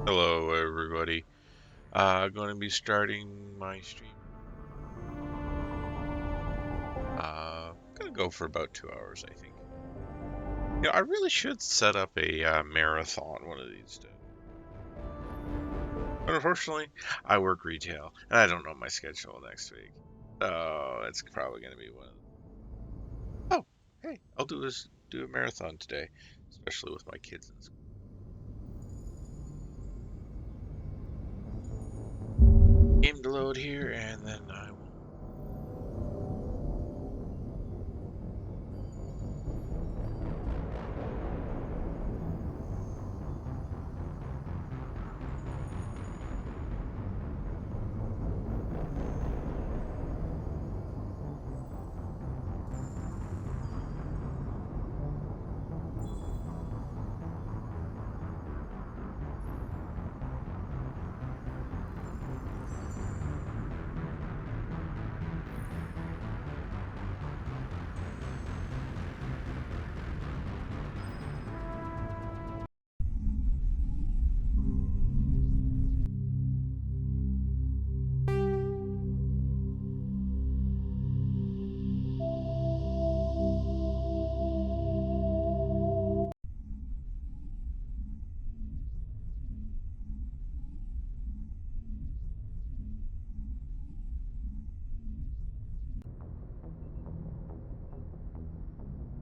Hello, everybody. Going to be starting my stream. Gonna go for about 2 hours, I think. I really should set up a marathon one of these days. But unfortunately, I work retail, and I don't know my schedule next week. So it's probably gonna be one of the... Oh, hey, I'll do a marathon today, especially with my kids in school. Game to load here, and then I will.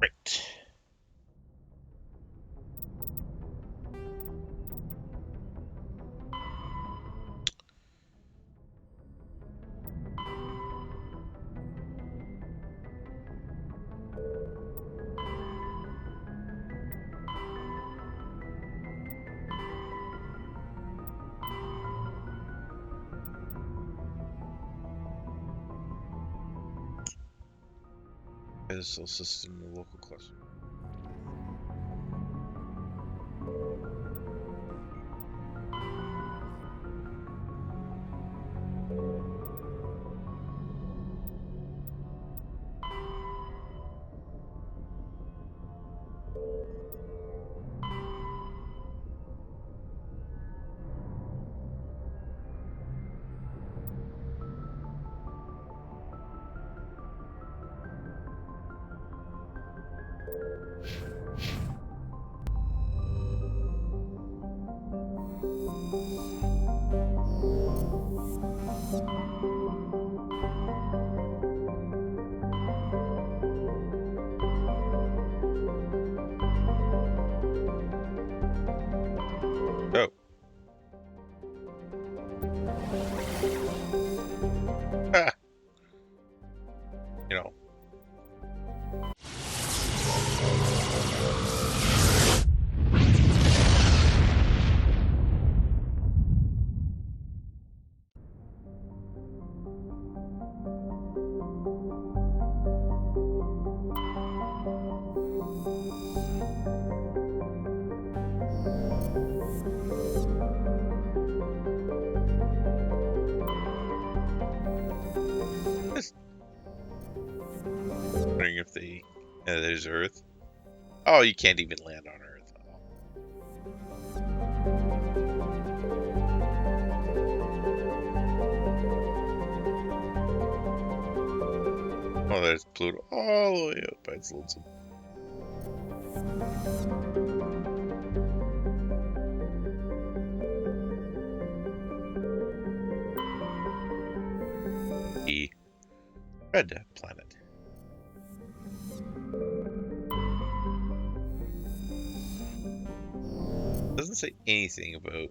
Right. Pedestal system, the local cluster. Oh. Ah. You know. Just wondering if there's Earth. Oh, you can't even land on Earth. Oh, there's Pluto all the way up by its lonesome. The red planet. Doesn't say anything about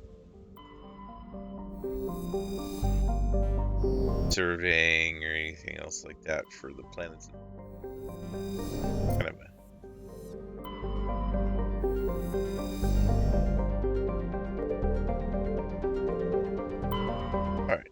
surveying or anything else like that for the planets. Kind of alright.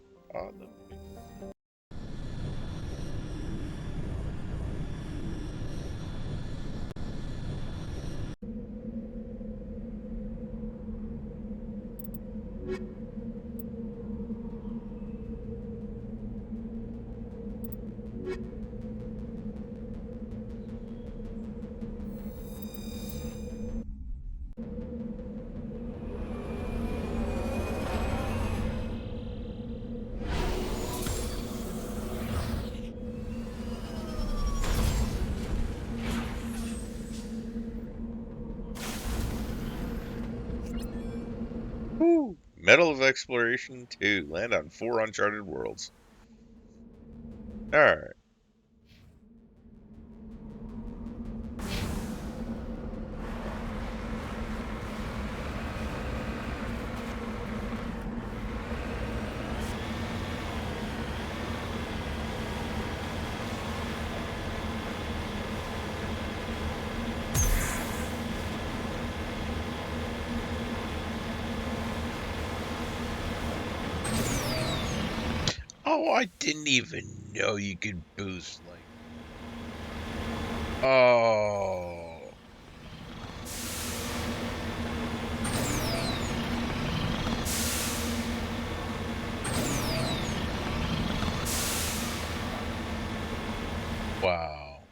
Medal of Exploration 2. Land on 4 uncharted worlds. Alright. Oh, I didn't even know you could boost, like... Oh... Wow.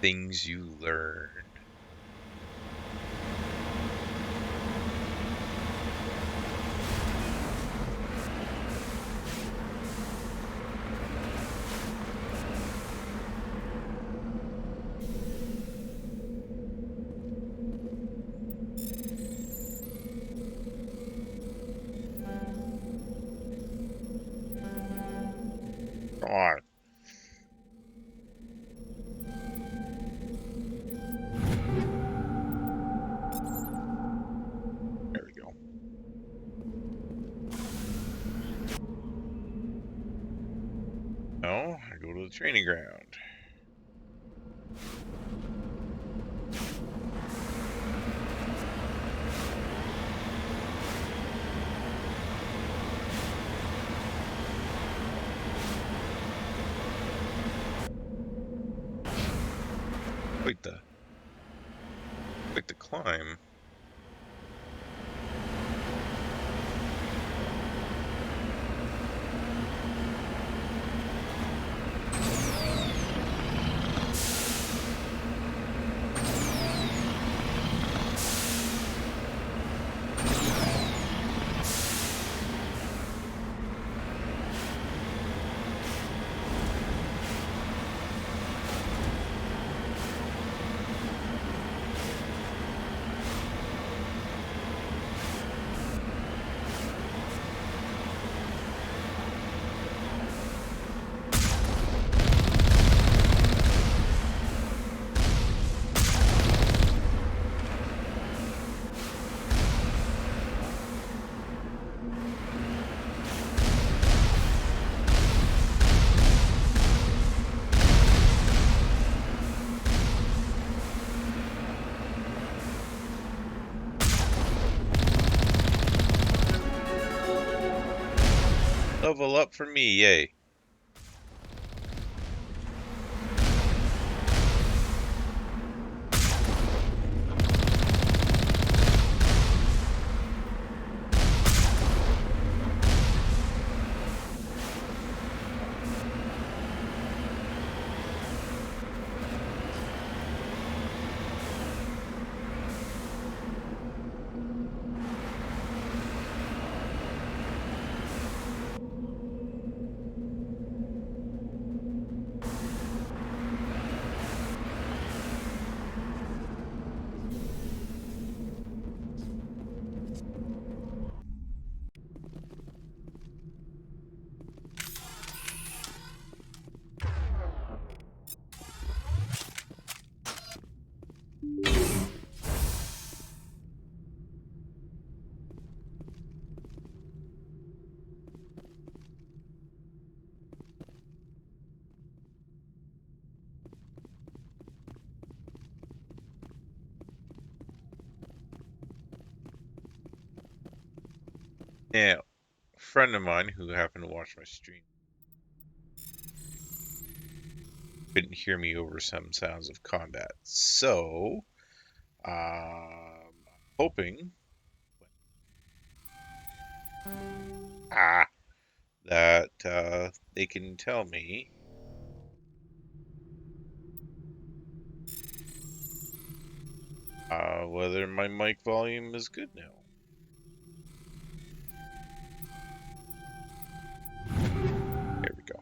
Things you learn. Come on. There we go. No, I go to the training ground. Quite the climb. Level up for me, yay. Yeah, a friend of mine who happened to watch my stream couldn't hear me over some sounds of combat. So, hoping that they can tell me whether my mic volume is good now. There we go.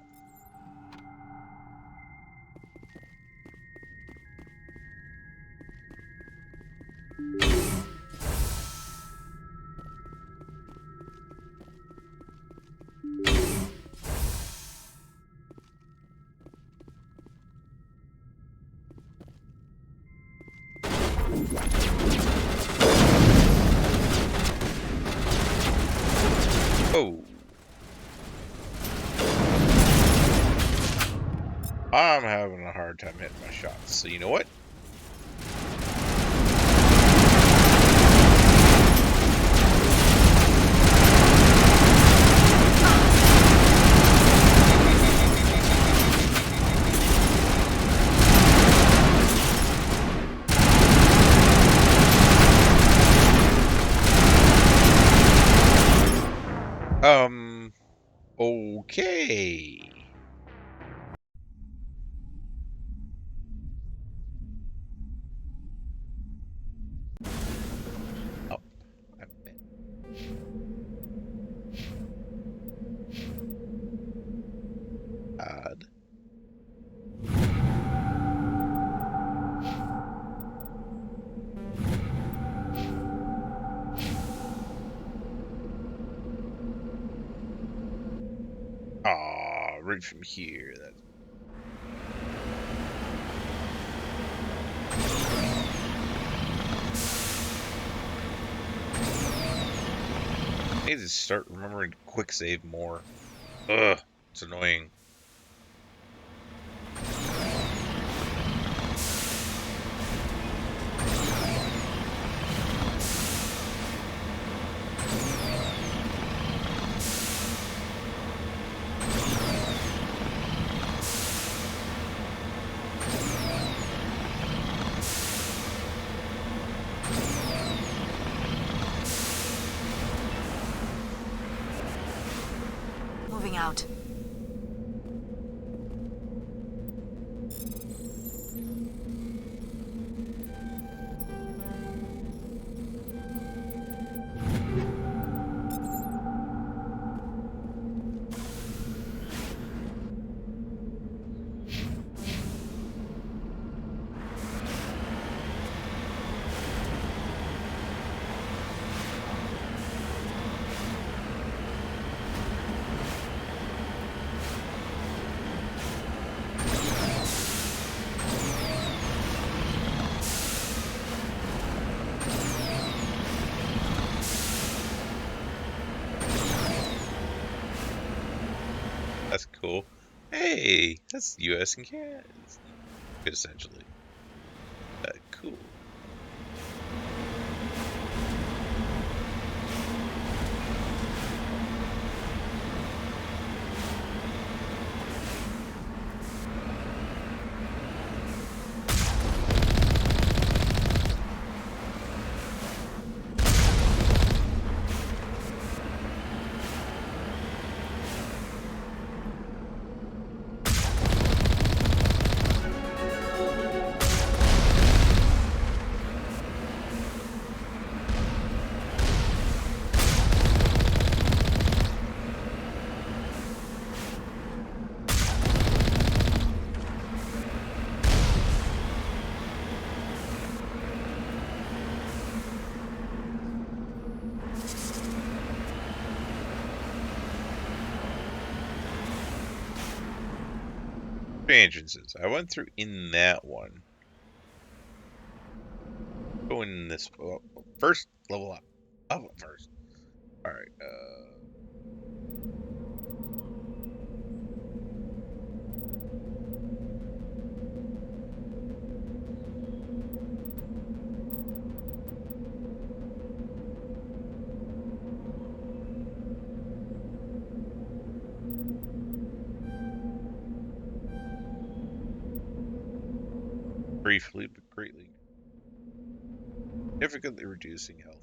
I'm having a hard time hitting my shots. So you know what? Okay. Oh, I bet. Odd. Ah, right from here. That's I need to start remembering to quick save more. Ugh, it's annoying. Moving out. That's cool. Hey, that's U.S. and Canada, essentially. Cool. Entrances. I went through in that one. Going in this first level up. Level up first. All right. Briefly but greatly, significantly reducing health.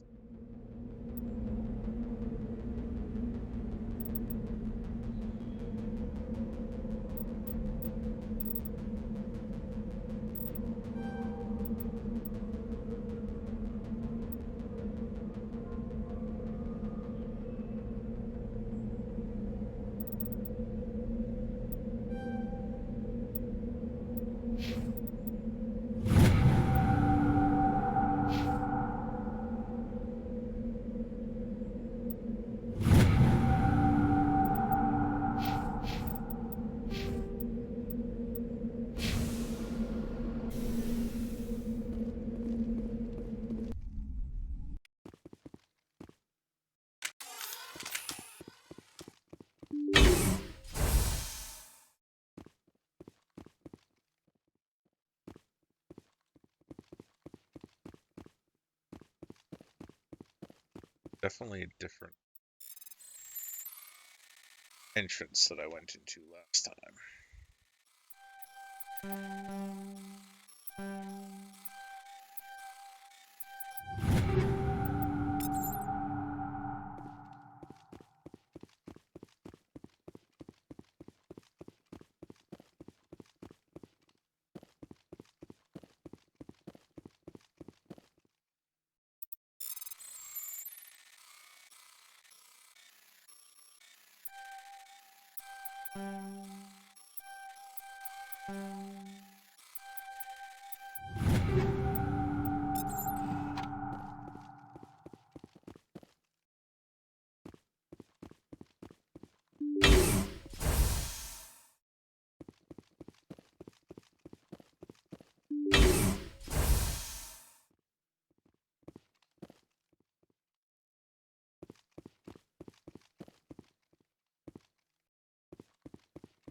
Definitely a different entrance that I went into last time.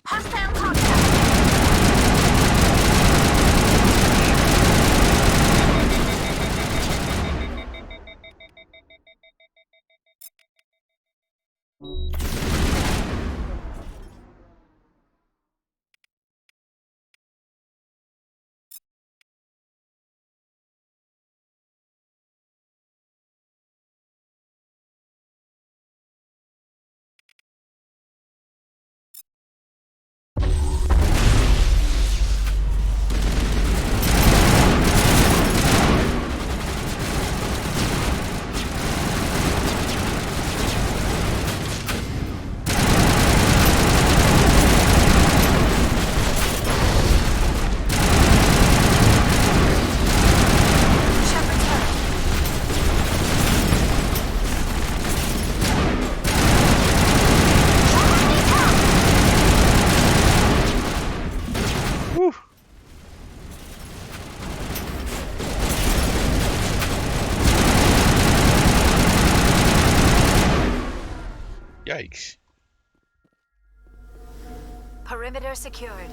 Hostile contact! Whew. Yikes. Perimeter secured.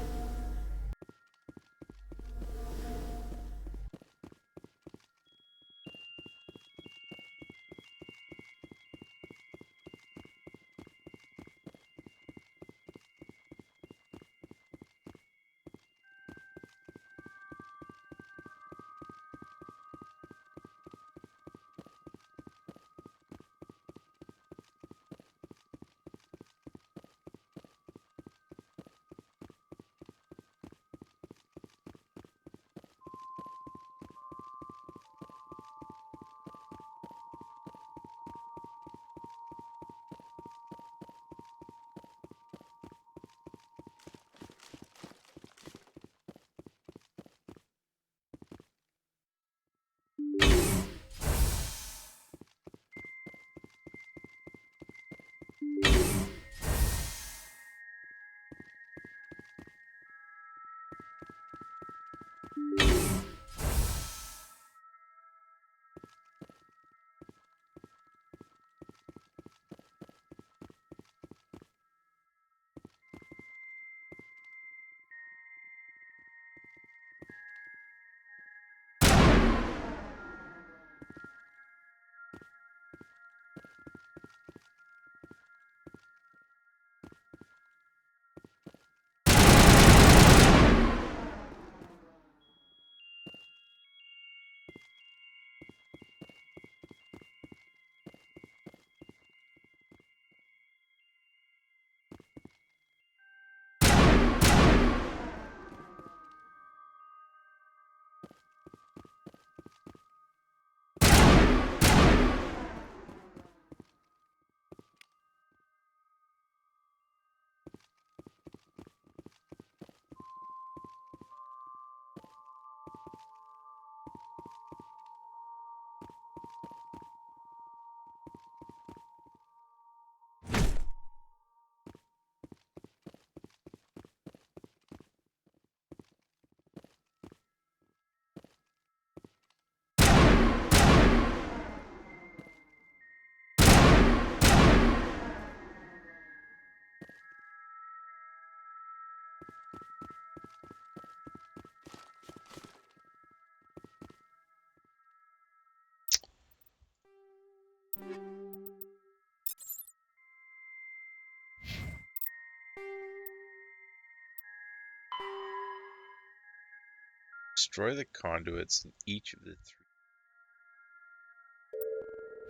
destroy the conduits in each of the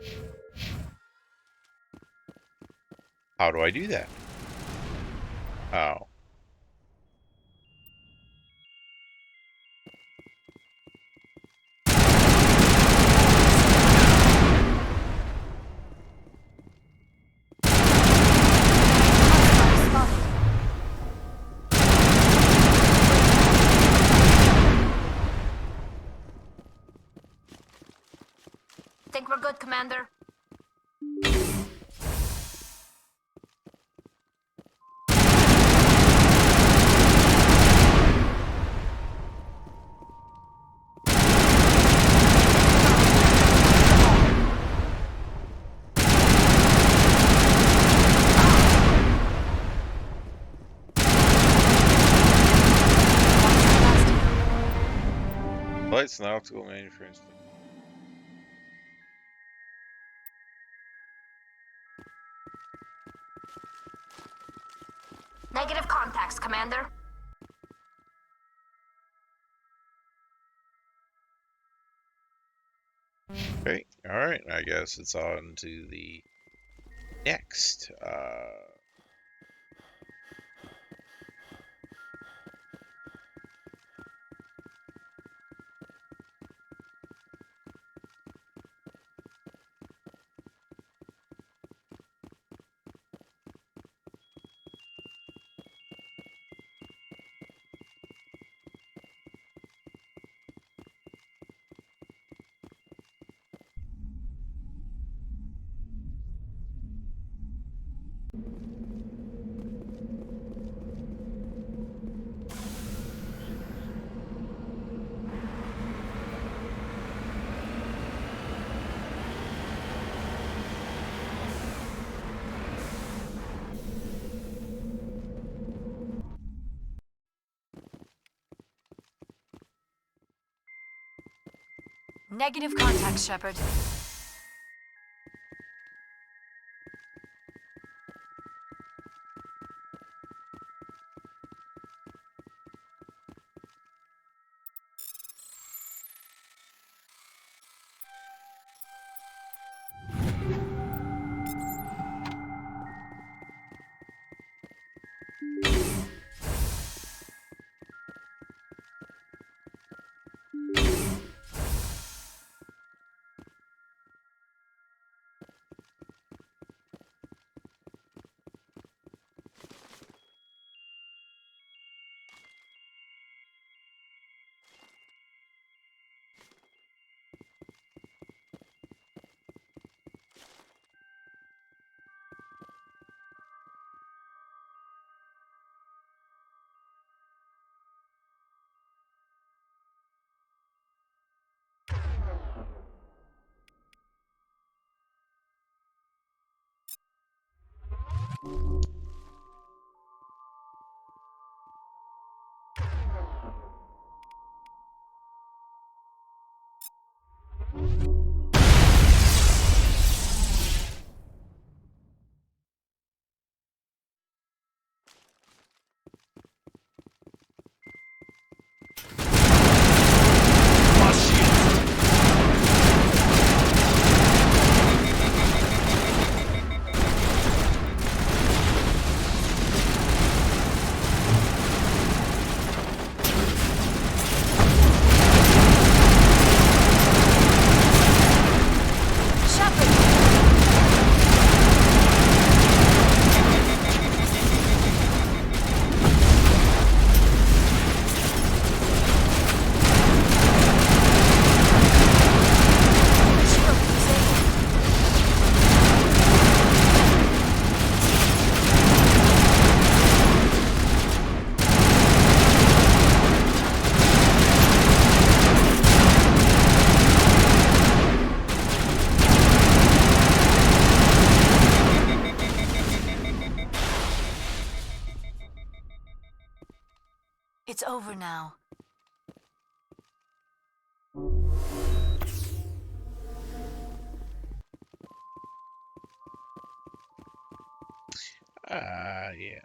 3. How do I do that? Oh. Think we're good, Commander? Lights and optical manufacturing. Negative contacts, Commander. Okay, alright, I guess it's on to the next. Negative contacts, Shepard. It's over now. Yeah.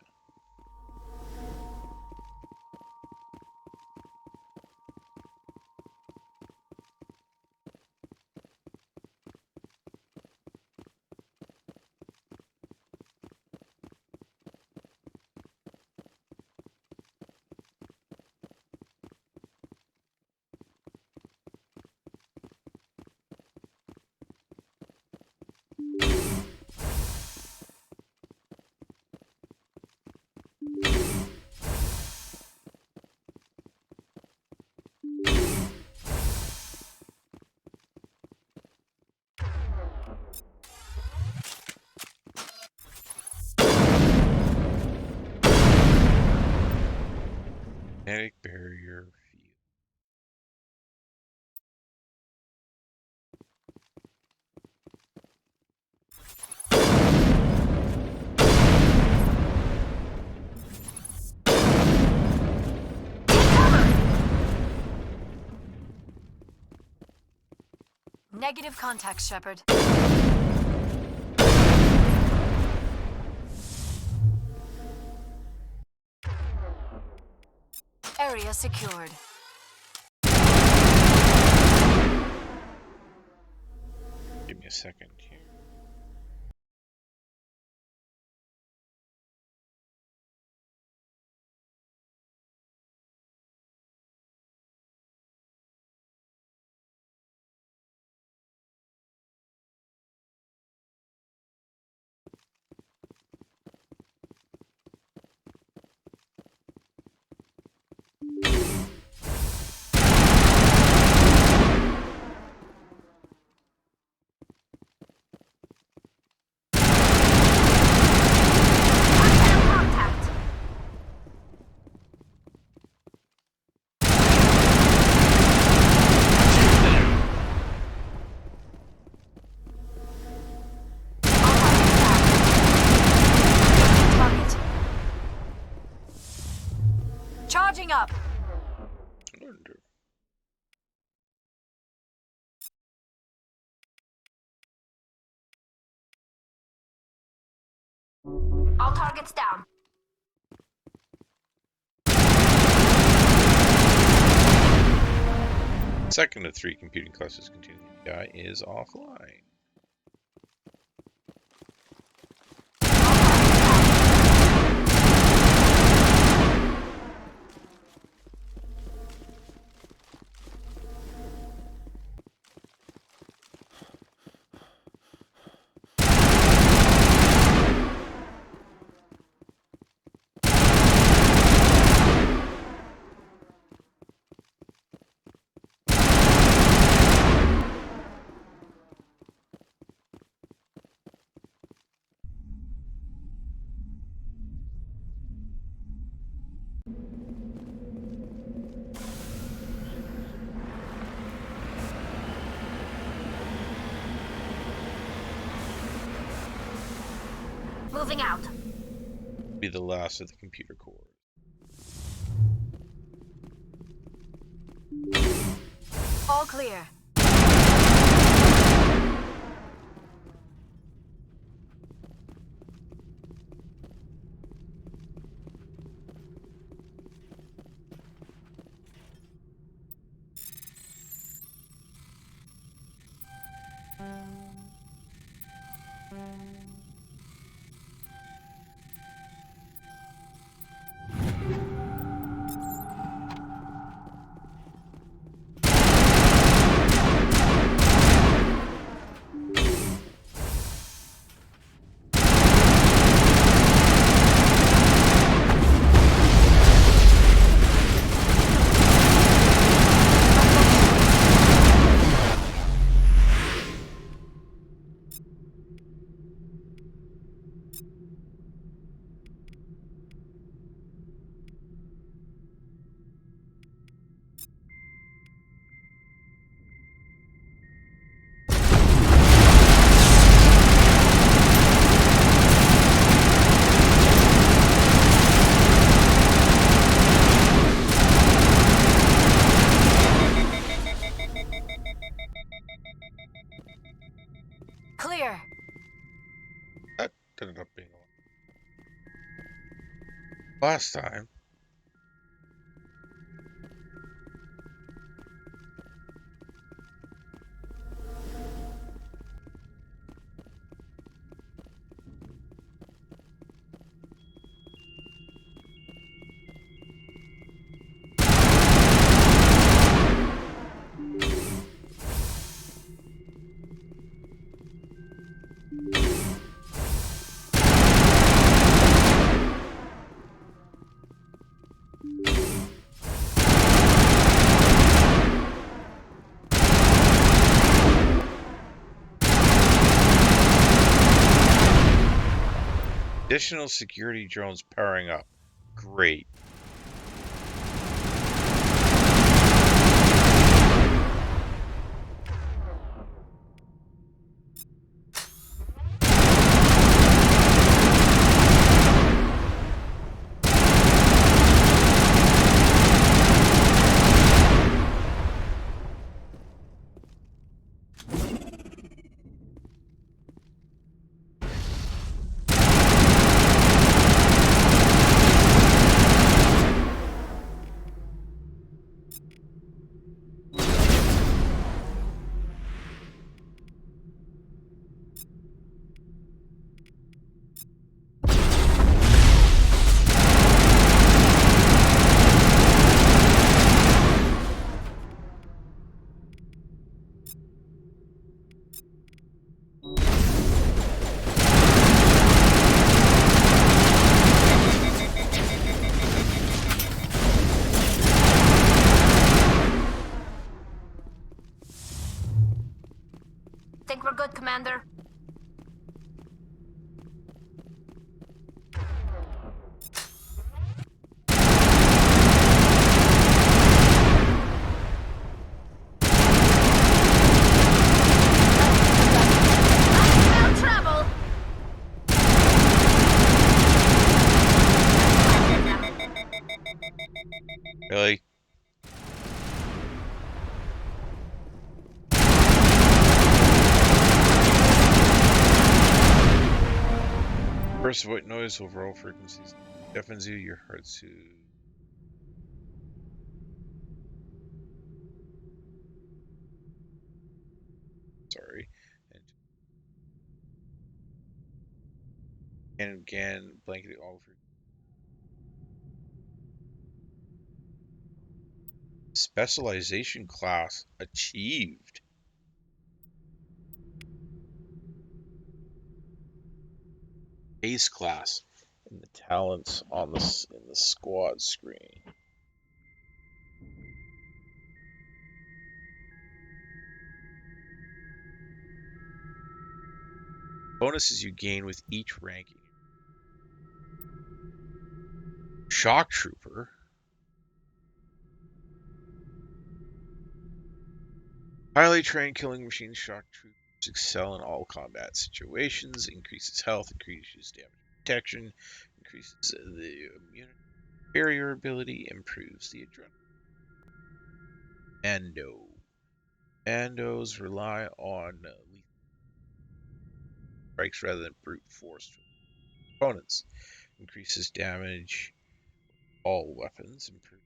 Magnetic barrier field. Negative contact, Shepard. Area secured. Give me a second here. Contact. Target. Charging up. Wonder. All targets down. Second of 3 computing clusters containing the guy is offline. Moving out. Be the last of the computer cores. All clear. Clear. That ended up being a lot. Last time. Additional security drones powering up. Great. Source of white noise, overall frequencies deafens you, your heart soothes. Sorry. And again, blanketing all for specialization class achieved. Ace class in the talents on the squad screen. Bonuses you gain with each ranking. Shock Trooper. Highly trained killing machine shock troopers excel in all combat situations, increases health, increases damage protection, increases the immunity barrier ability, improves the adrenaline. Mandos rely on lethal strikes rather than brute force opponents. Increases damage all weapons, improves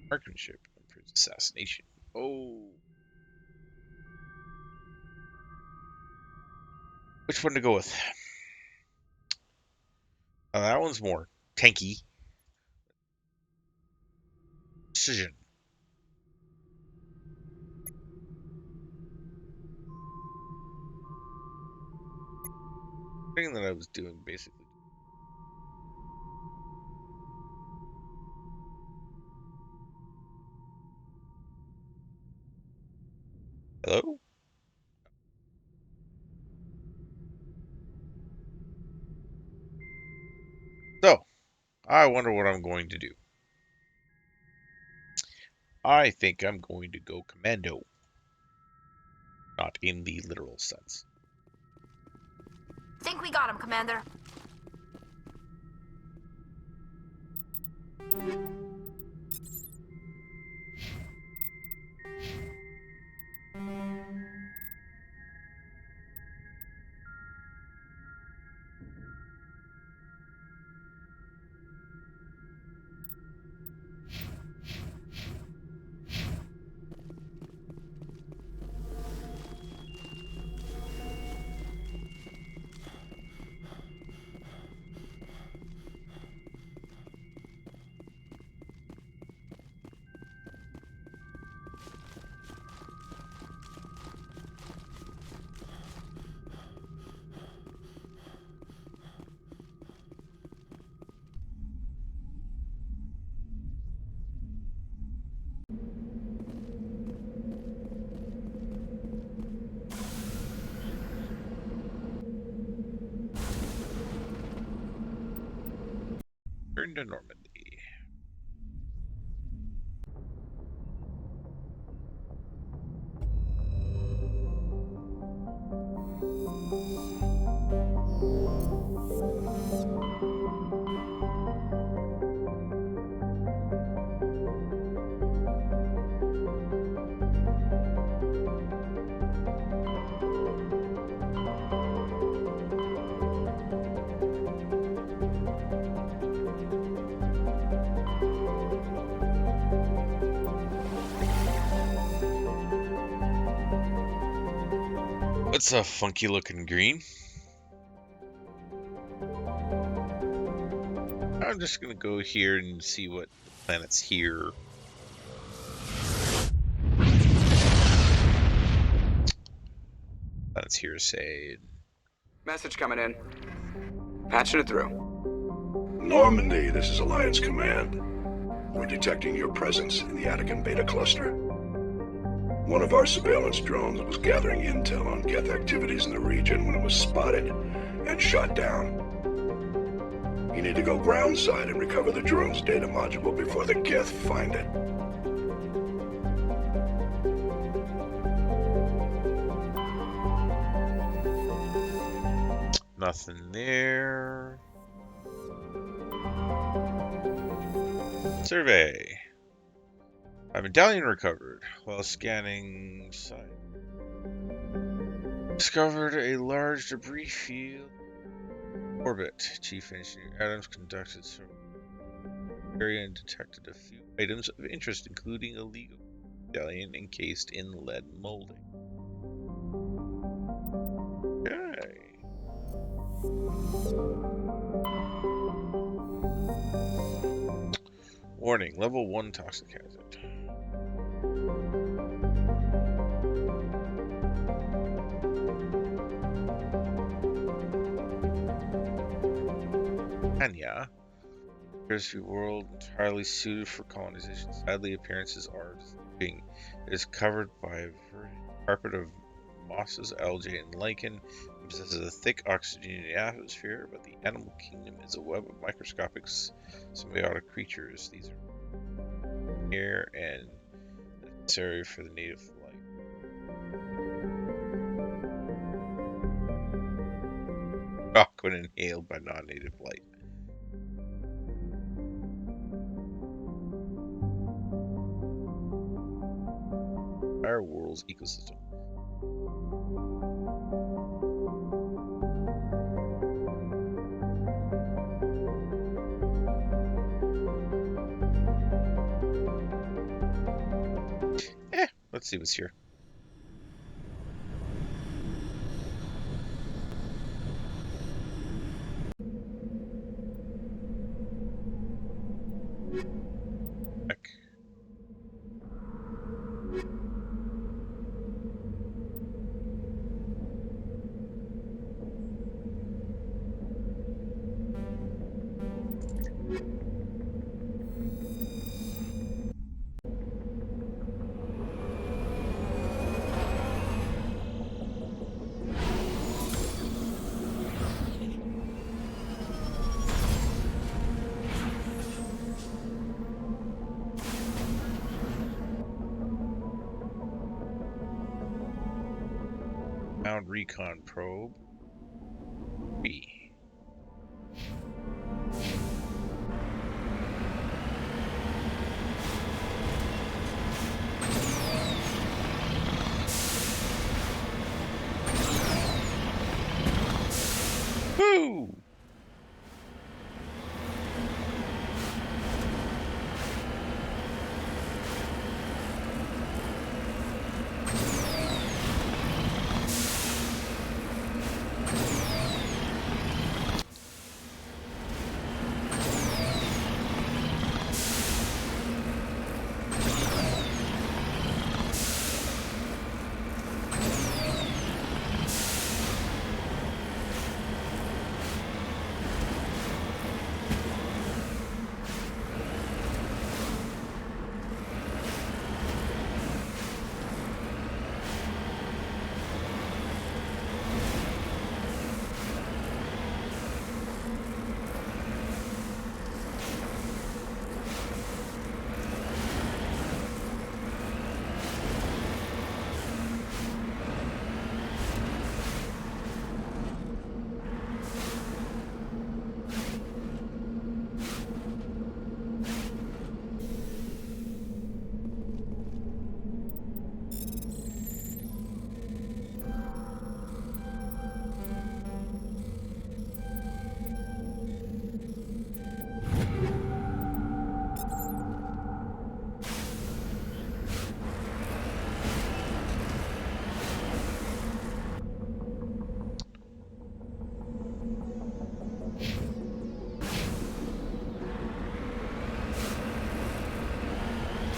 marksmanship, improves assassination. Oh, which one to go with? That one's more tanky. Precision. Thing that I was doing basically. Hello? So, I wonder what I'm going to do. I think I'm going to go commando. Not in the literal sense. Think we got him, Commander. Turn to Normandy. It's a funky looking green. I'm just gonna go here and see what planets here. Planets here say. Message coming in. Patching it through. Normandy, this is Alliance Command. We're detecting your presence in the Attican Beta Cluster. One of our surveillance drones was gathering intel on Geth activities in the region when it was spotted and shot down. You need to go groundside and recover the drone's data module before the Geth find it. Nothing there. Survey. A medallion recovered while scanning site. Discovered a large debris field. Orbit. Chief Engineer Adams conducted several area and detected a few items of interest, including a legal medallion encased in lead molding. Okay. Warning, level 1 toxic hazard. Anya appears to be a world entirely suited for colonization. Sadly, appearances are deceiving. It is covered by a verdant carpet of mosses, algae, and lichen. It possesses a thick oxygenated atmosphere, but the animal kingdom is a web of microscopic symbiotic creatures. These are here and necessary for the native life. Rock when inhaled by non-native light. Our world's ecosystem. Let's see what's here. Heck. Found recon probe. B. Woo!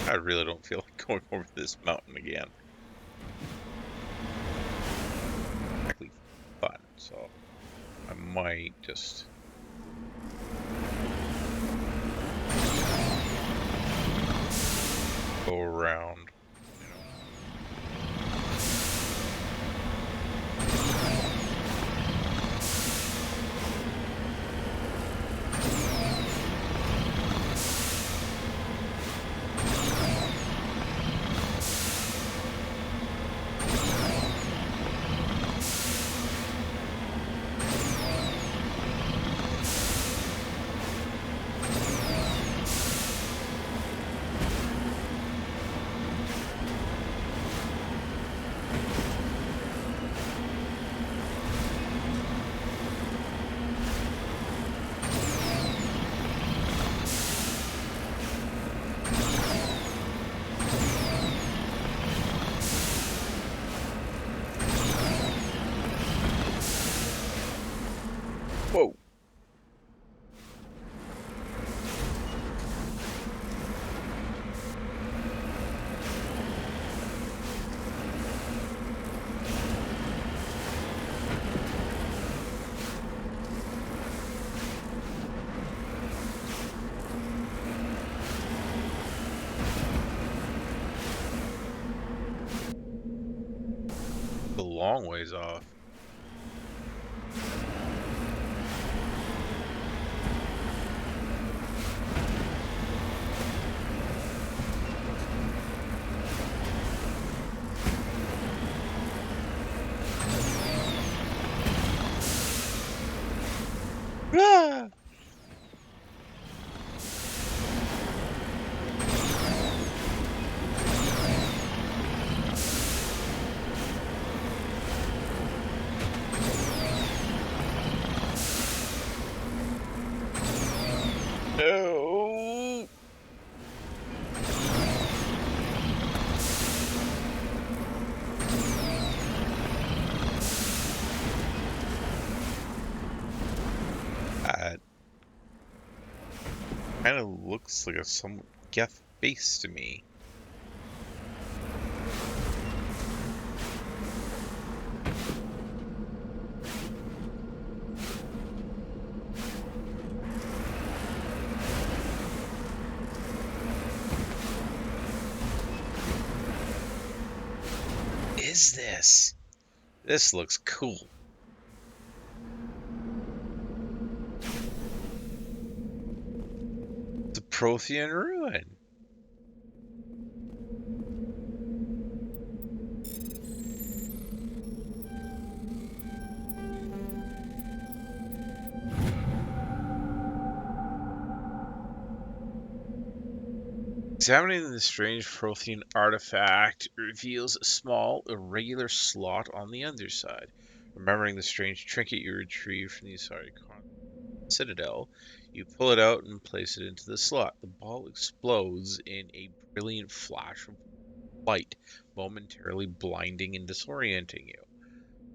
I really don't feel like going over this mountain again. Exactly fun, so I might just go around, you know. long ways off. Ah! No! That kind of looks like a somewhat Geth base to me. Is this? This looks cool. The Prothean ruin. Examining the strange Prothean artifact reveals a small, irregular slot on the underside. Remembering the strange trinket you retrieved from the Asari Citadel, you pull it out and place it into the slot. The ball explodes in a brilliant flash of light, momentarily blinding and disorienting you.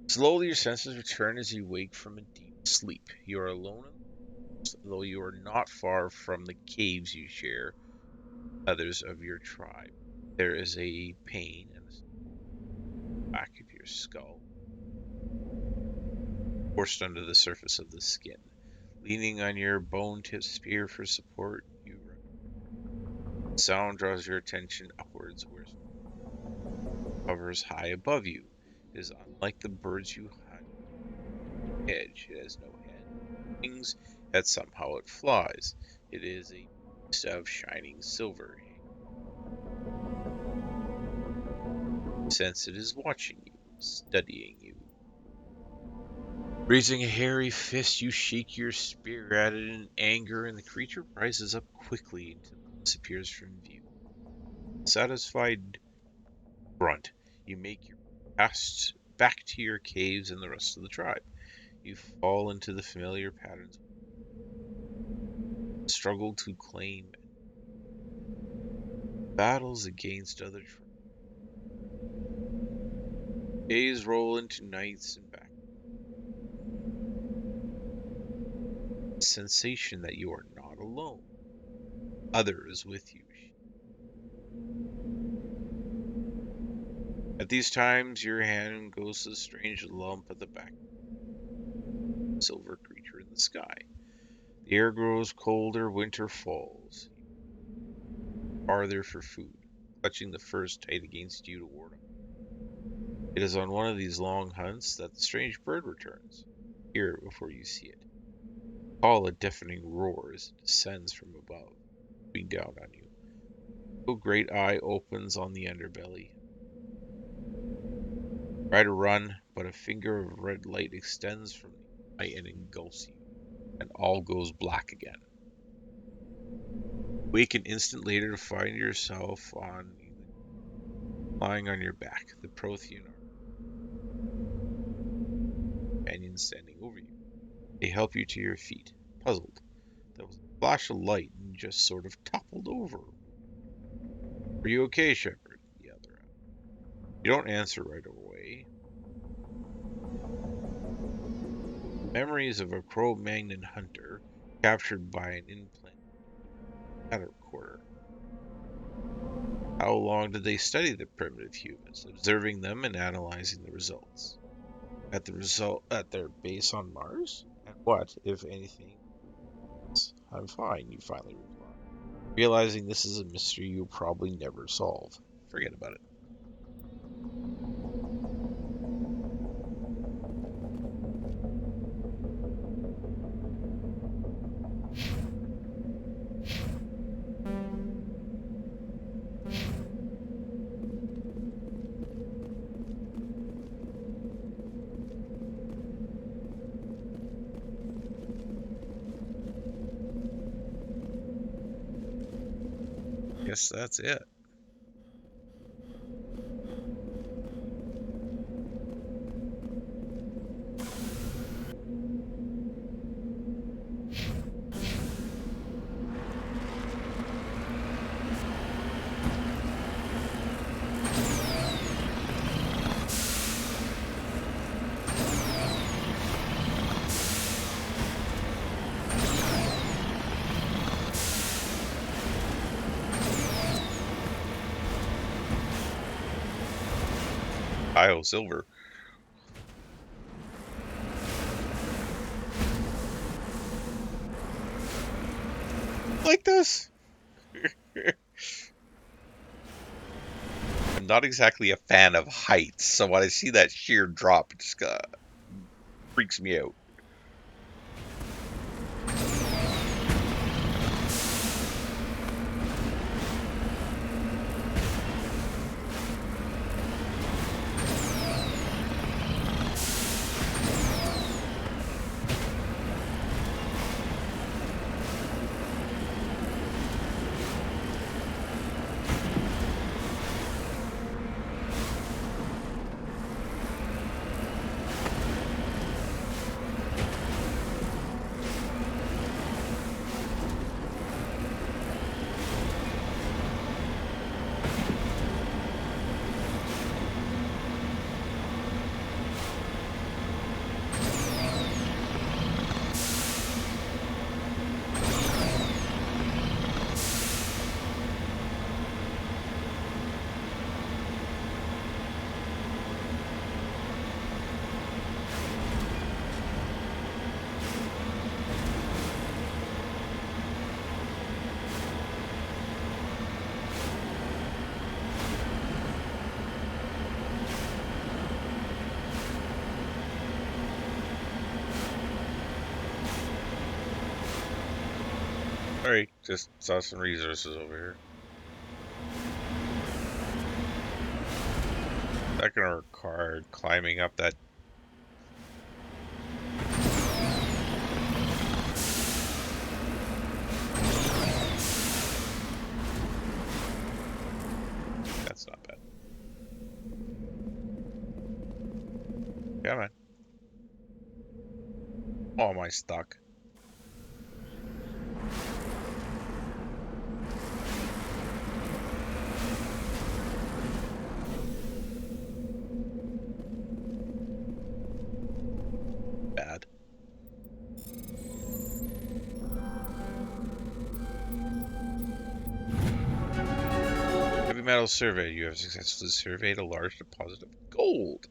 Slowly, your senses return as you wake from a deep sleep. You are alone, though you are not far from the caves you share with others of your tribe. There is a pain in the back of your skull, forced under the surface of the skin. Leaning on your bone-tipped spear for support, sound draws your attention upwards, where it hovers high above you. It is unlike the birds you hunt. Edge. It has no head, wings, yet somehow it flies. It is a beast of shining silver. Sense it is watching you, studying you. Raising a hairy fist, you shake your spear at it in anger, and the creature rises up quickly until it disappears from view. Satisfied grunt, you make your pass back to your caves and the rest of the tribe. You fall into the familiar patterns, struggle to claim battles against other tribes. Days roll into nights and back. Sensation that you are not alone. Others with you. At these times, your hand goes to the strange lump at the back of the silver creature in the sky. The air grows colder, winter falls. Farther for food, clutching the first tight against you to ward off. It is on one of these long hunts that the strange bird returns. Hear it before you see it. Call a deafening roar as it descends from above, swooping down on you. A great eye opens on the underbelly. Try to run, but a finger of red light extends from the eye and engulfs you, and all goes black again. Wake an instant later to find yourself lying on your back, the Prothean companion standing over you. They help you to your feet, puzzled. There was a flash of light and just sort of toppled over. Are you okay, Shepard? The other asked. You don't answer right away. Memories of a Cro-Magnon hunter captured by an implant recorder. How long did they study the primitive humans, observing them and analyzing the results? At their base on Mars? And what, if anything? I'm fine, you finally reply, realizing this is a mystery you'll probably never solve. Forget about it. guess that's it. Io Silver. Like this? I'm not exactly a fan of heights, so when I see that sheer drop, it just freaks me out. Alright, just saw some resources over here. That gonna require climbing up that. That's not bad. Come on. Oh, am I stuck? Bad. Heavy metal survey. You have successfully surveyed a large deposit of gold.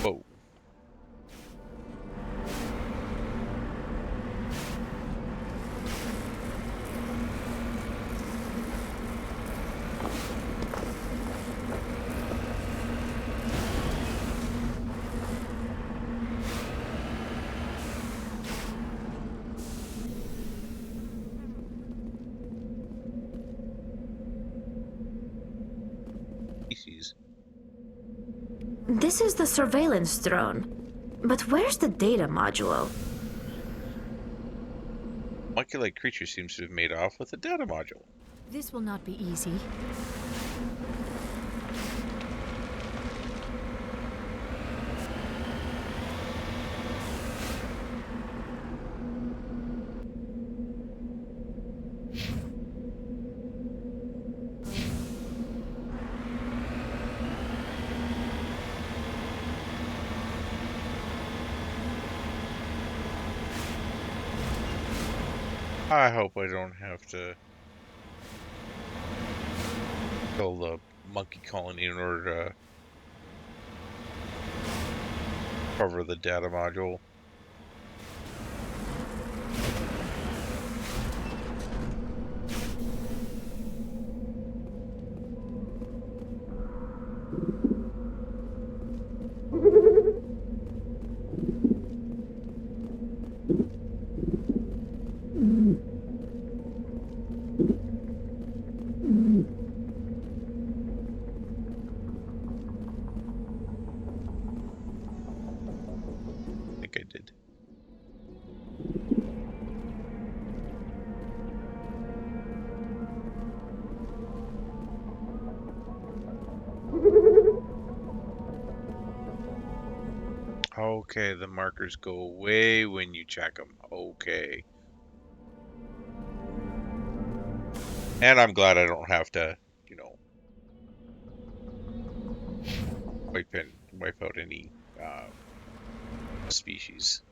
Whoa. Species. This is the surveillance drone. But where's the data module? Monkey-like creature seems to have made off with a data module. This will not be easy. I hope I don't have to kill the monkey colony in order to cover the data module. Okay, the markers go away when you check them. Okay. And I'm glad I don't have to, you know, wipe out any species.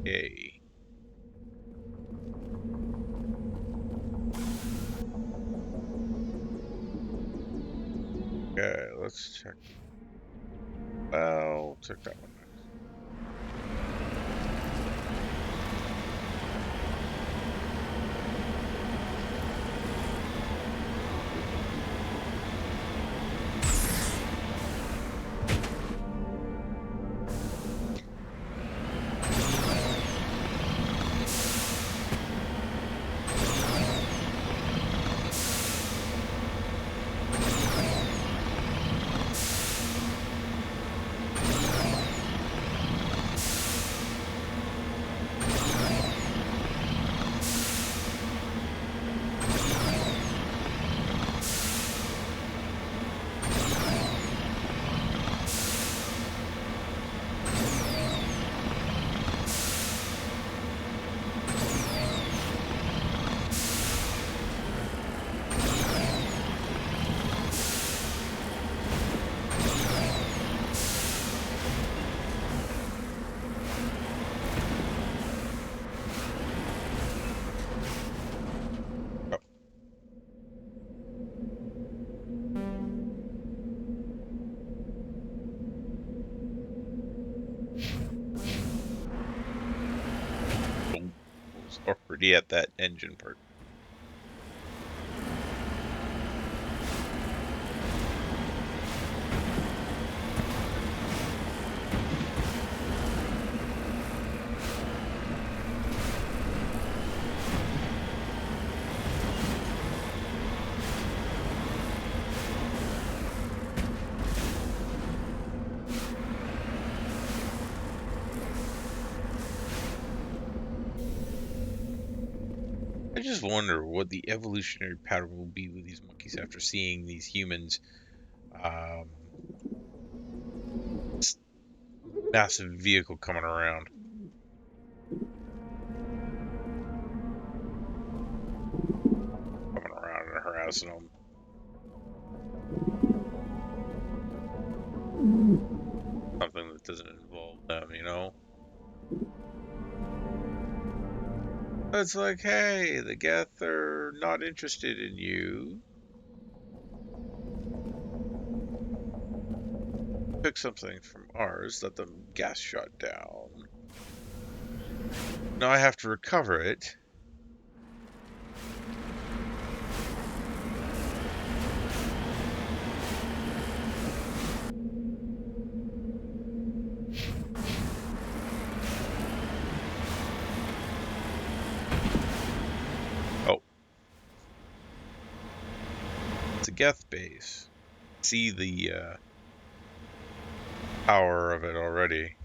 Yay. Okay, let's check. Well, check that one next. Oh, was already at that engine part. I just wonder what the evolutionary pattern will be with these monkeys after seeing these humans, um, s- massive vehicle coming around and harassing them. Something that doesn't involve them, you know? It's like, hey, the Geth are not interested in you. Took something from ours, let them gas shot down. Now I have to recover it. Oh, it's a Geth base. See the power of it already.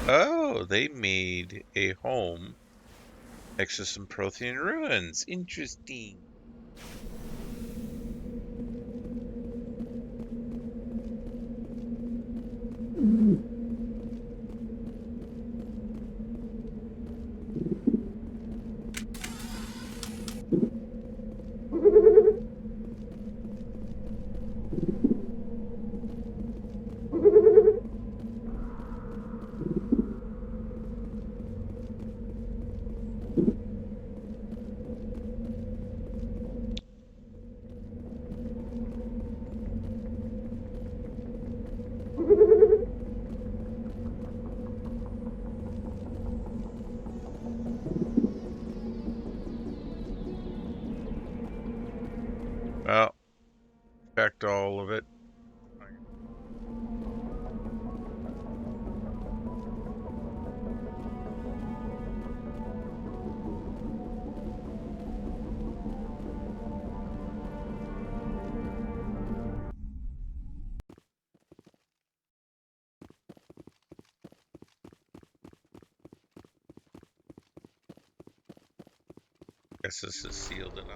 Oh, they made a home next to some Prothean ruins. Interesting. Well, checked all of it. Guess this is sealed enough.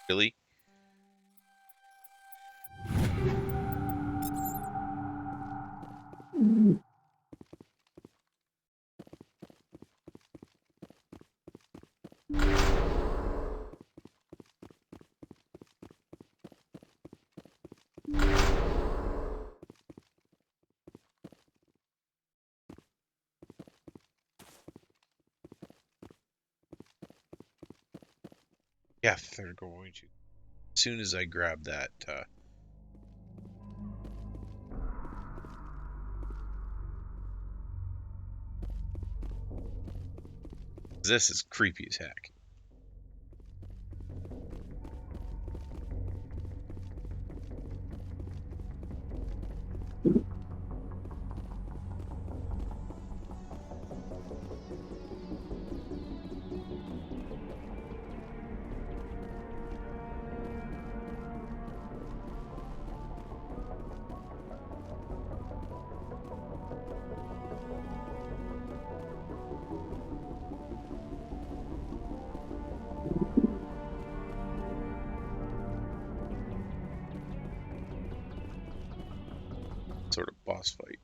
Really? Yeah, they're going to. As soon as I grab that, this is creepy as heck. Sort of boss fight.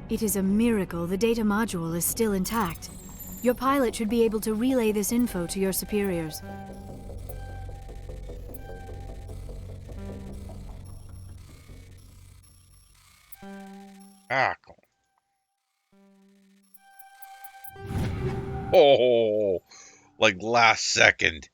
It is a miracle the data module is still intact. Your pilot should be able to relay this info to your superiors. Ah, come on. Oh, like last second.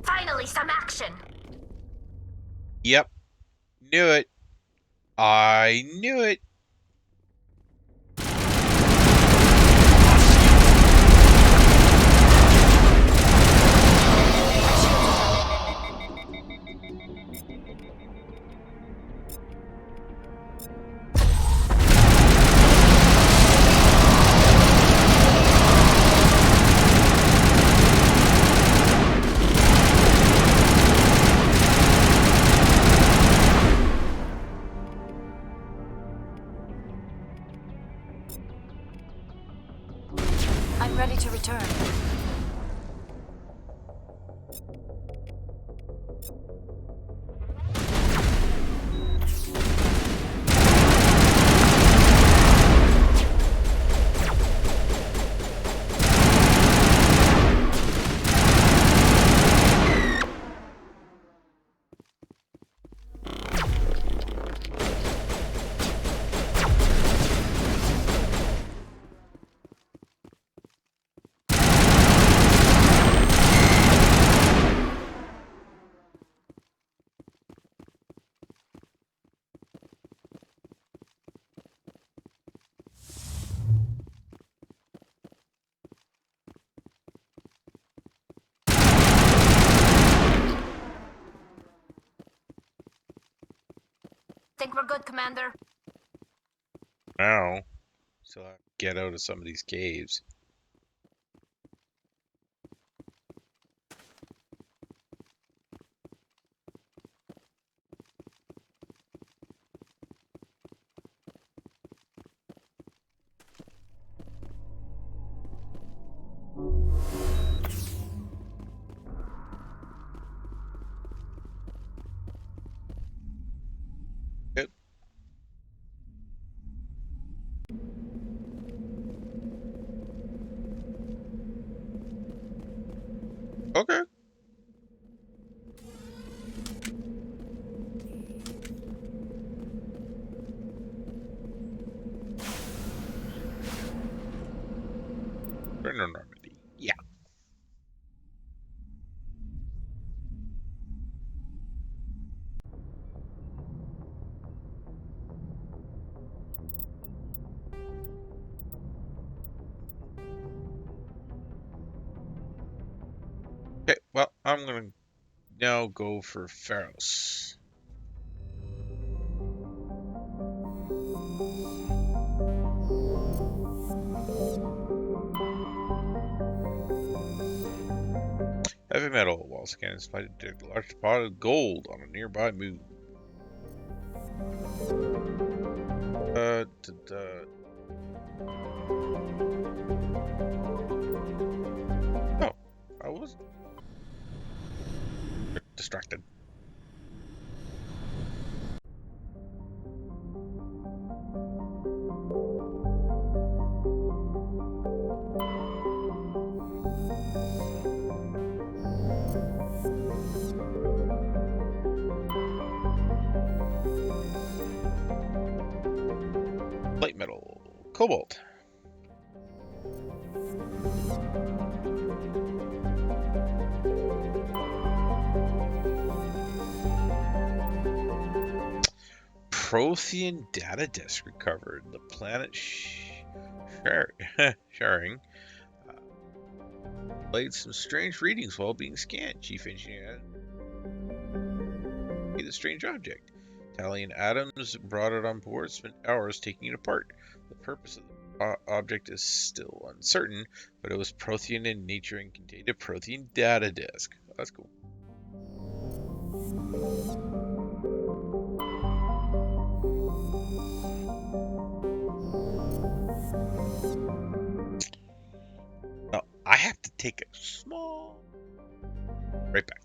Finally, some action. Yep. Knew it. I knew it. I'm ready to return. Think we're good, Commander? Now, still have to get out of some of these caves. Yep. Okay. Return to Normandy. Yeah. Okay, well, I'm gonna now go for Feros. Heavy metal. While scanning, spotted detect a large pot of gold on a nearby moon. Uh, d- d- oh, I was distracted. Cobalt. Prothean data disk recovered. The planet sharing played some strange readings while being scanned. Chief Engineer the strange object. Tally and Adams brought it on board, spent hours taking it apart. The purpose of the object is still uncertain, but it was Prothean in nature and contained a Prothean data disk. Oh, that's cool. Now, I have to take a small... Right back.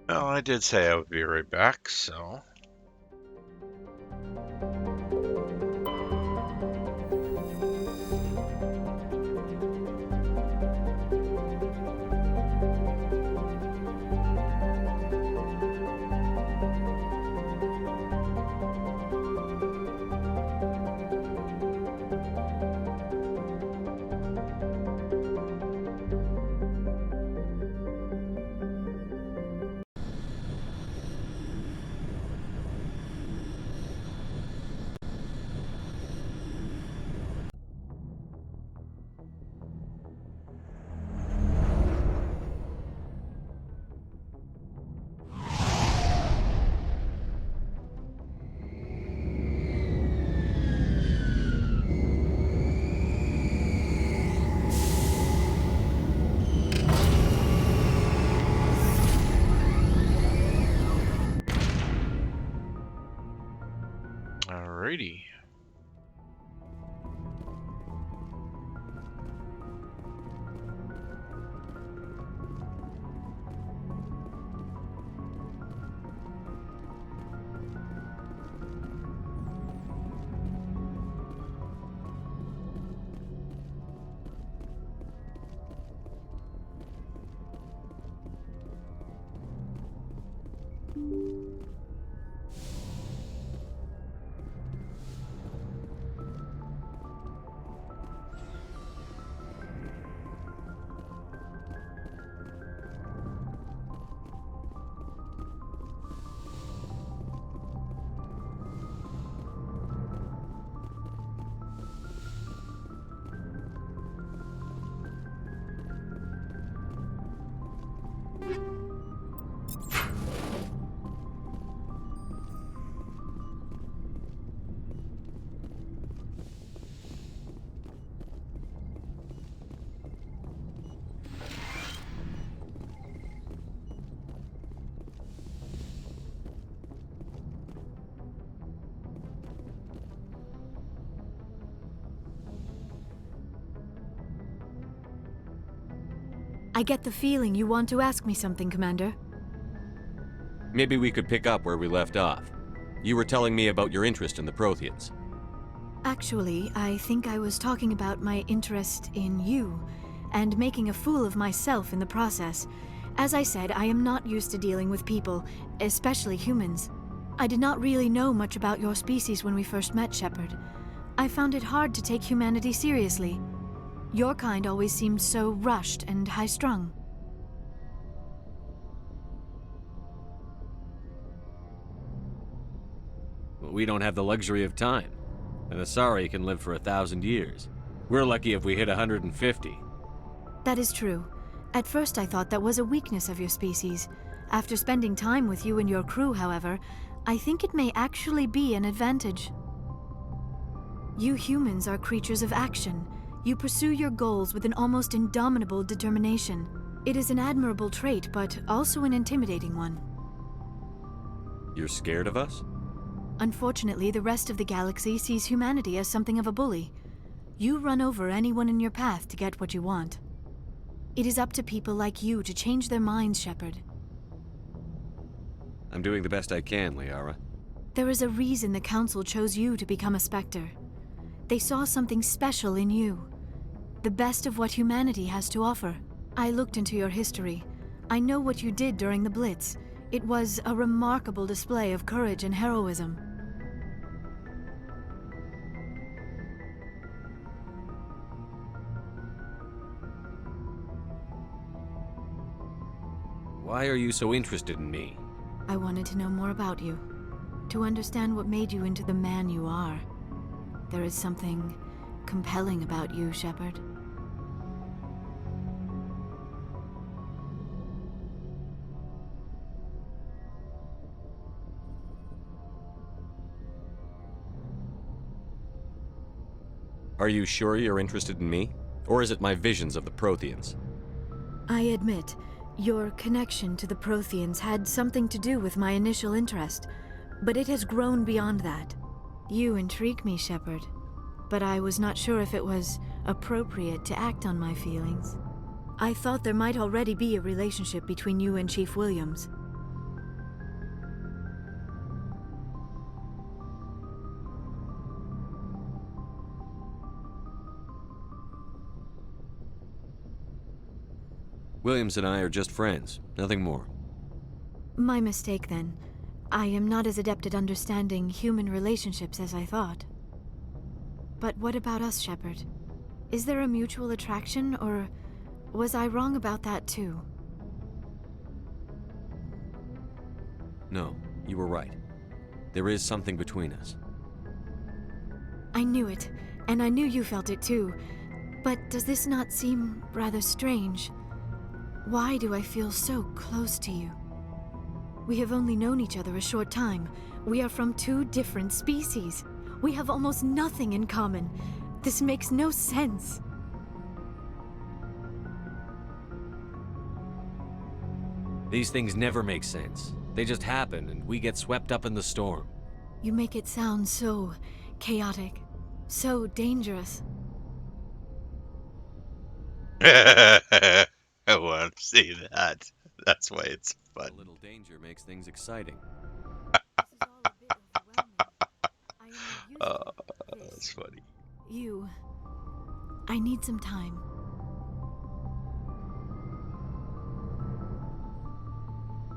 Well, I did say I would be right back, so... Alrighty. I get the feeling you want to ask me something, Commander. Maybe we could pick up where we left off. You were telling me about your interest in the Protheans. Actually, I think I was talking about my interest in you, and making a fool of myself in the process. As I said, I am not used to dealing with people, especially humans. I did not really know much about your species when we first met, Shepard. I found it hard to take humanity seriously. Your kind always seemed so rushed and high-strung. Well, we don't have the luxury of time. An Asari can live for 1,000 years. We're lucky if we hit 150. That is true. At first I thought that was a weakness of your species. After spending time with you and your crew, however, I think it may actually be an advantage. You humans are creatures of action. You pursue your goals with an almost indomitable determination. It is an admirable trait, but also an intimidating one. You're scared of us? Unfortunately, the rest of the galaxy sees humanity as something of a bully. You run over anyone in your path to get what you want. It is up to people like you to change their minds, Shepard. I'm doing the best I can, Liara. There is a reason the Council chose you to become a Spectre. They saw something special in you. The best of what humanity has to offer. I looked into your history. I know what you did during the Blitz. It was a remarkable display of courage and heroism. Why are you so interested in me? I wanted to know more about you. To understand what made you into the man you are. There is something compelling about you, Shepard. Are you sure you're interested in me? Or is it my visions of the Protheans? I admit, your connection to the Protheans had something to do with my initial interest, but it has grown beyond that. You intrigue me, Shepard, but I was not sure if it was appropriate to act on my feelings. I thought there might already be a relationship between you and Chief Williams. Williams and I are just friends, nothing more. My mistake, then. I am not as adept at understanding human relationships as I thought. But what about us, Shepard? Is there a mutual attraction, or was I wrong about that too? No, you were right. There is something between us. I knew it, and I knew you felt it too. But does this not seem rather strange? Why do I feel so close to you? We have only known each other a short time. We are from two different species. We have almost nothing in common. This makes no sense. These things never make sense. They just happen, and we get swept up in the storm. You make it sound so chaotic, so dangerous. I want to see that. That's why it's A fun. little danger makes things exciting. This is all a bit overwhelming. I am used to That's this. funny. You. I need some time.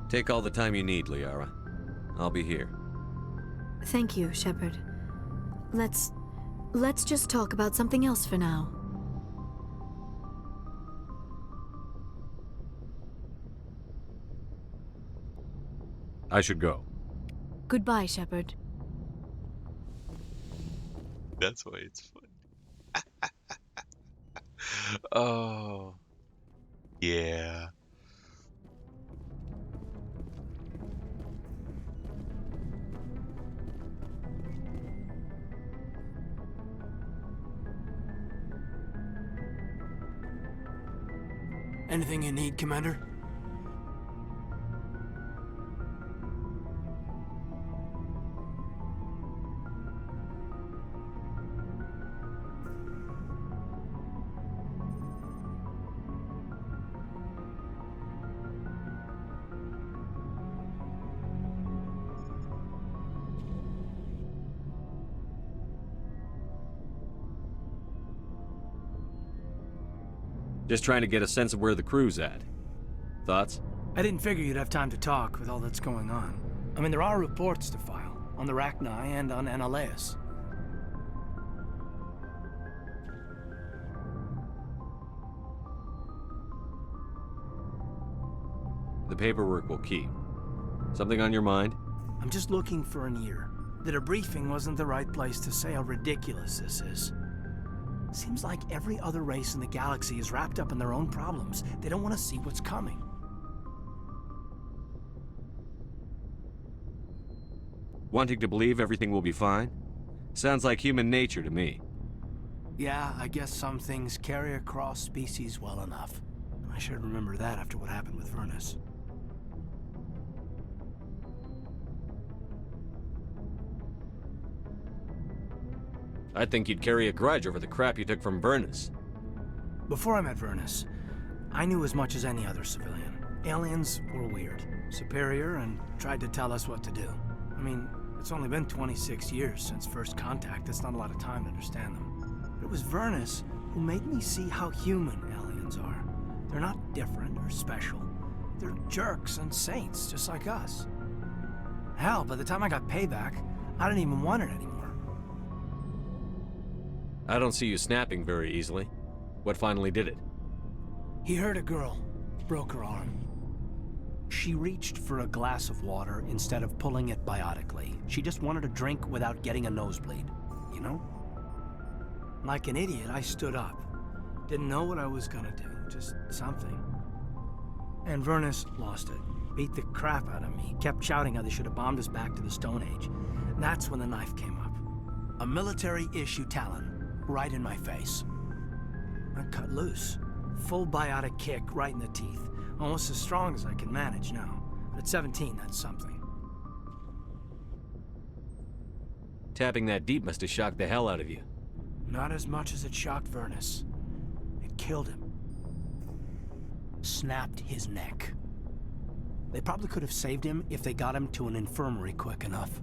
Take all the time you need, Liara. I'll be here. Thank you, Shepard. Let's just talk about something else for now. I should go. Goodbye, Shepard. That's why it's fun. Oh, yeah. Anything you need, Commander? Just trying to get a sense of where the crew's at. Thoughts? I didn't figure you'd have time to talk with all that's going on. I mean, there are reports to file, on the Rachni and on Annaleus. The paperwork will keep. Something on your mind? I'm just looking for an ear. The debriefing wasn't the right place to say how ridiculous this is. Seems like every other race in the galaxy is wrapped up in their own problems. They don't want to see what's coming. Wanting to believe everything will be fine? Sounds like human nature to me. Yeah, I guess some things carry across species well enough. I should remember that after what happened with Vernus. I'd think you'd carry a grudge over the crap you took from Vernus. Before I met Vernus, I knew as much as any other civilian. Aliens were weird, superior, and tried to tell us what to do. I mean, it's only been 26 years since first contact. That's not a lot of time to understand them. But it was Vernus who made me see how human aliens are. They're not different or special. They're jerks and saints, just like us. Hell, by the time I got payback, I didn't even want it anymore. I don't see you snapping very easily. What finally did it? He hurt a girl, broke her arm. She reached for a glass of water instead of pulling it biotically. She just wanted a drink without getting a nosebleed, you know? Like an idiot, I stood up. Didn't know what I was gonna do, just something. And Vernus lost it. Beat the crap out of me. Kept shouting how they should have bombed us back to the Stone Age. And that's when the knife came up. A military-issue talon, right in my face. I cut loose. Full biotic kick right in the teeth. Almost as strong as I can manage now. But at 17, that's something. Tapping that deep must have shocked the hell out of you. Not as much as it shocked Vernus. It killed him. Snapped his neck. They probably could have saved him if they got him to an infirmary quick enough.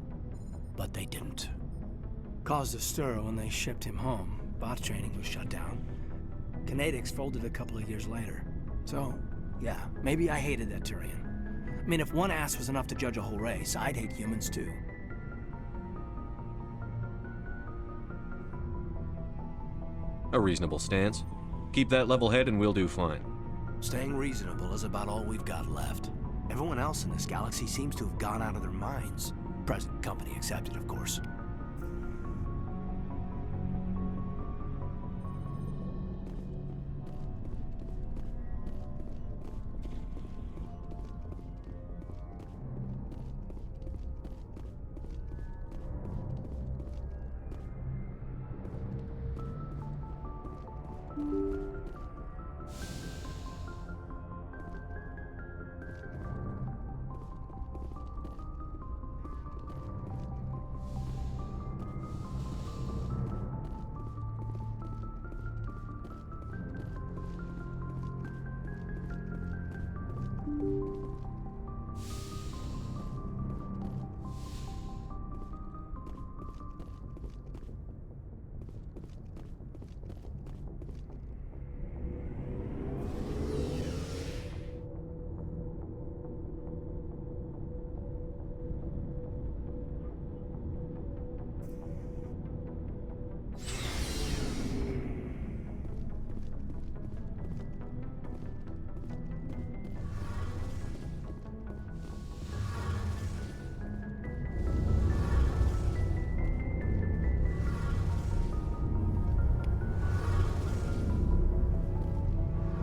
But they didn't. Caused a stir when they shipped him home. Bot training was shut down. Kinetics folded a couple of years later. So, yeah, maybe I hated that Turian. I mean, if one ass was enough to judge a whole race, I'd hate humans too. A reasonable stance. Keep that level head and we'll do fine. Staying reasonable is about all we've got left. Everyone else in this galaxy seems to have gone out of their minds. Present company accepted, of course.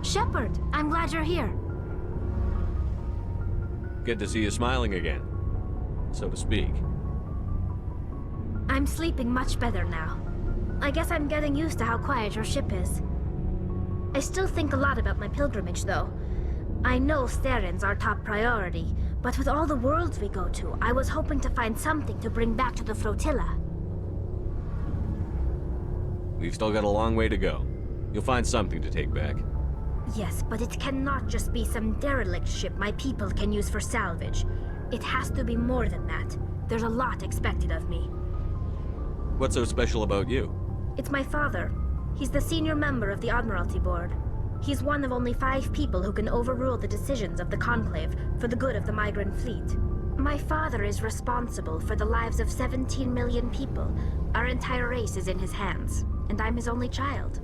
Shepard, I'm glad you're here. Good to see you smiling again, so to speak. I'm sleeping much better now. I guess I'm getting used to how quiet your ship is. I still think a lot about my pilgrimage, though. I know Steren's our top priority, but with all the worlds we go to, I was hoping to find something to bring back to the flotilla. We've still got a long way to go. You'll find something to take back. Yes, but it cannot just be some derelict ship my people can use for salvage. It has to be more than that. There's a lot expected of me. What's so special about you? It's my father. He's the senior member of the Admiralty Board. He's one of only 5 people who can overrule the decisions of the Conclave for the good of the migrant fleet. My father is responsible for the lives of 17 million people. Our entire race is in his hands, and I'm his only child.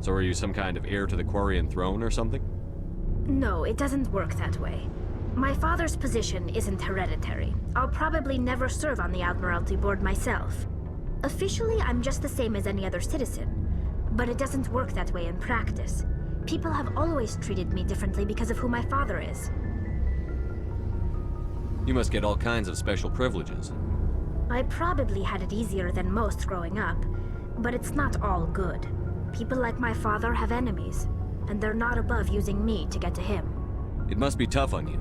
So are you some kind of heir to the Quarian throne or something? No, it doesn't work that way. My father's position isn't hereditary. I'll probably never serve on the Admiralty Board myself. Officially, I'm just the same as any other citizen. But it doesn't work that way in practice. People have always treated me differently because of who my father is. You must get all kinds of special privileges. I probably had it easier than most growing up, but it's not all good. People like my father have enemies, and they're not above using me to get to him. It must be tough on you.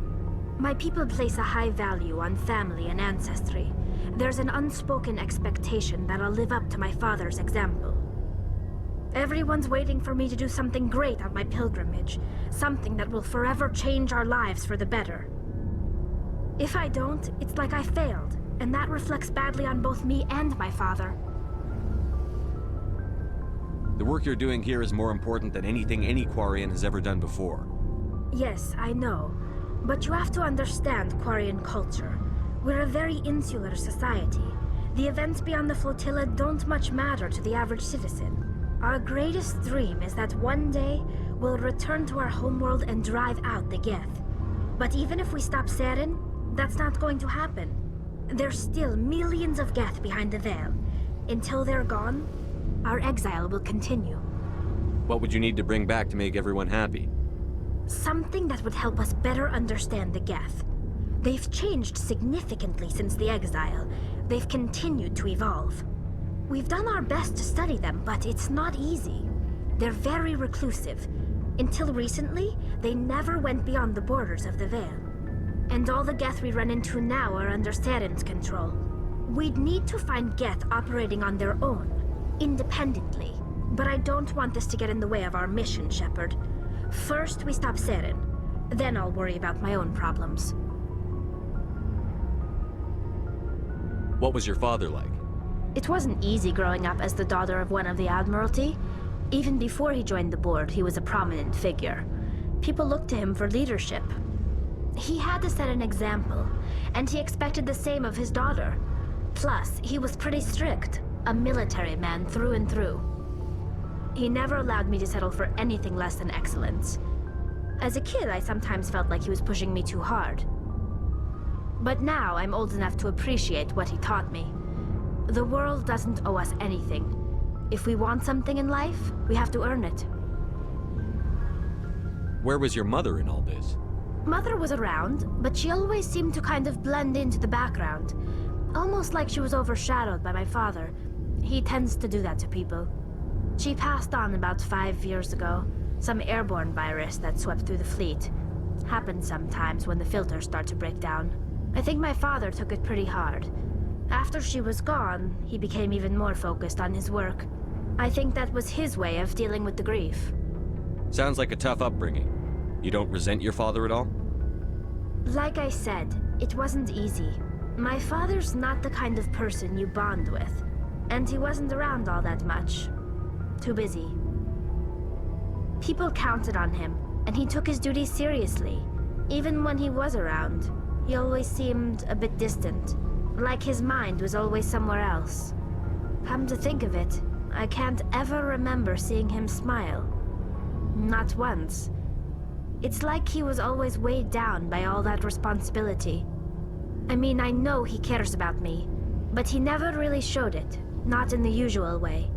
My people place a high value on family and ancestry. There's an unspoken expectation that I'll live up to my father's example. Everyone's waiting for me to do something great on my pilgrimage, something that will forever change our lives for the better. If I don't, it's like I failed, and that reflects badly on both me and my father. The work you're doing here is more important than anything any Quarian has ever done before. Yes, I know. But you have to understand Quarian culture. We're a very insular society. The events beyond the flotilla don't much matter to the average citizen. Our greatest dream is that one day we'll return to our homeworld and drive out the Geth. But even if we stop Saren, that's not going to happen. There's still millions of Geth behind the veil. Until they're gone, our exile will continue. What would you need to bring back to make everyone happy? Something that would help us better understand the Geth. They've changed significantly since the exile. They've continued to evolve. We've done our best to study them, but it's not easy. They're very reclusive. Until recently, they never went beyond the borders of the Veil. And all the Geth we run into now are under Saren's control. We'd need to find Geth operating on their own, independently. But I don't want this to get in the way of our mission, Shepard. First, we stop Saren. Then I'll worry about my own problems. What was your father like? It wasn't easy growing up as the daughter of one of the Admiralty. Even before he joined the board, he was a prominent figure. People looked to him for leadership. He had to set an example, and he expected the same of his daughter. Plus, he was pretty strict, a military man through and through. He never allowed me to settle for anything less than excellence. As a kid, I sometimes felt like he was pushing me too hard. But now I'm old enough to appreciate what he taught me. The world doesn't owe us anything. If we want something in life, we have to earn it. Where was your mother in all this? Mother was around, but she always seemed to kind of blend into the background. Almost like she was overshadowed by my father. He tends to do that to people. She passed on about 5 years ago. Some airborne virus that swept through the fleet. Happens sometimes when the filters start to break down. I think my father took it pretty hard. After she was gone, he became even more focused on his work. I think that was his way of dealing with the grief. Sounds like a tough upbringing. You don't resent your father at all? Like I said, it wasn't easy. My father's not the kind of person you bond with. And he wasn't around all that much. Too busy. People counted on him, and he took his duties seriously. Even when he was around, he always seemed a bit distant. Like his mind was always somewhere else. Come to think of it, I can't ever remember seeing him smile. Not once. It's like he was always weighed down by all that responsibility. I mean, I know he cares about me, but he never really showed it, not in the usual way.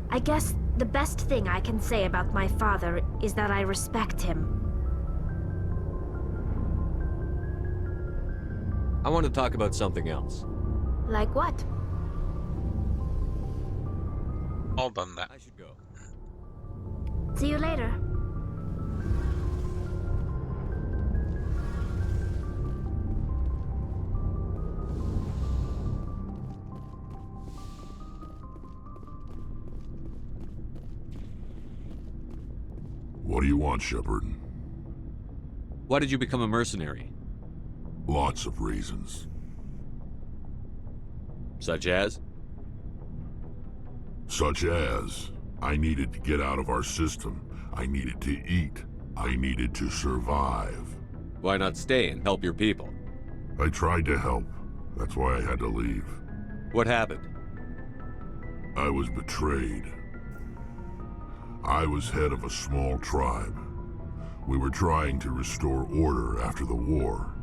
I guess the best thing I can say about my father is that I respect him. I want to talk about something else. Like what? All done that. I should go. See you later. What do you want, Shepard? Why did you become a mercenary? Lots of reasons. Such as? Such as, I needed to get out of our system. I needed to eat. I needed to survive. Why not stay and help your people? I tried to help. That's why I had to leave. What happened? I was betrayed. I was head of a small tribe. We were trying to restore order after the war,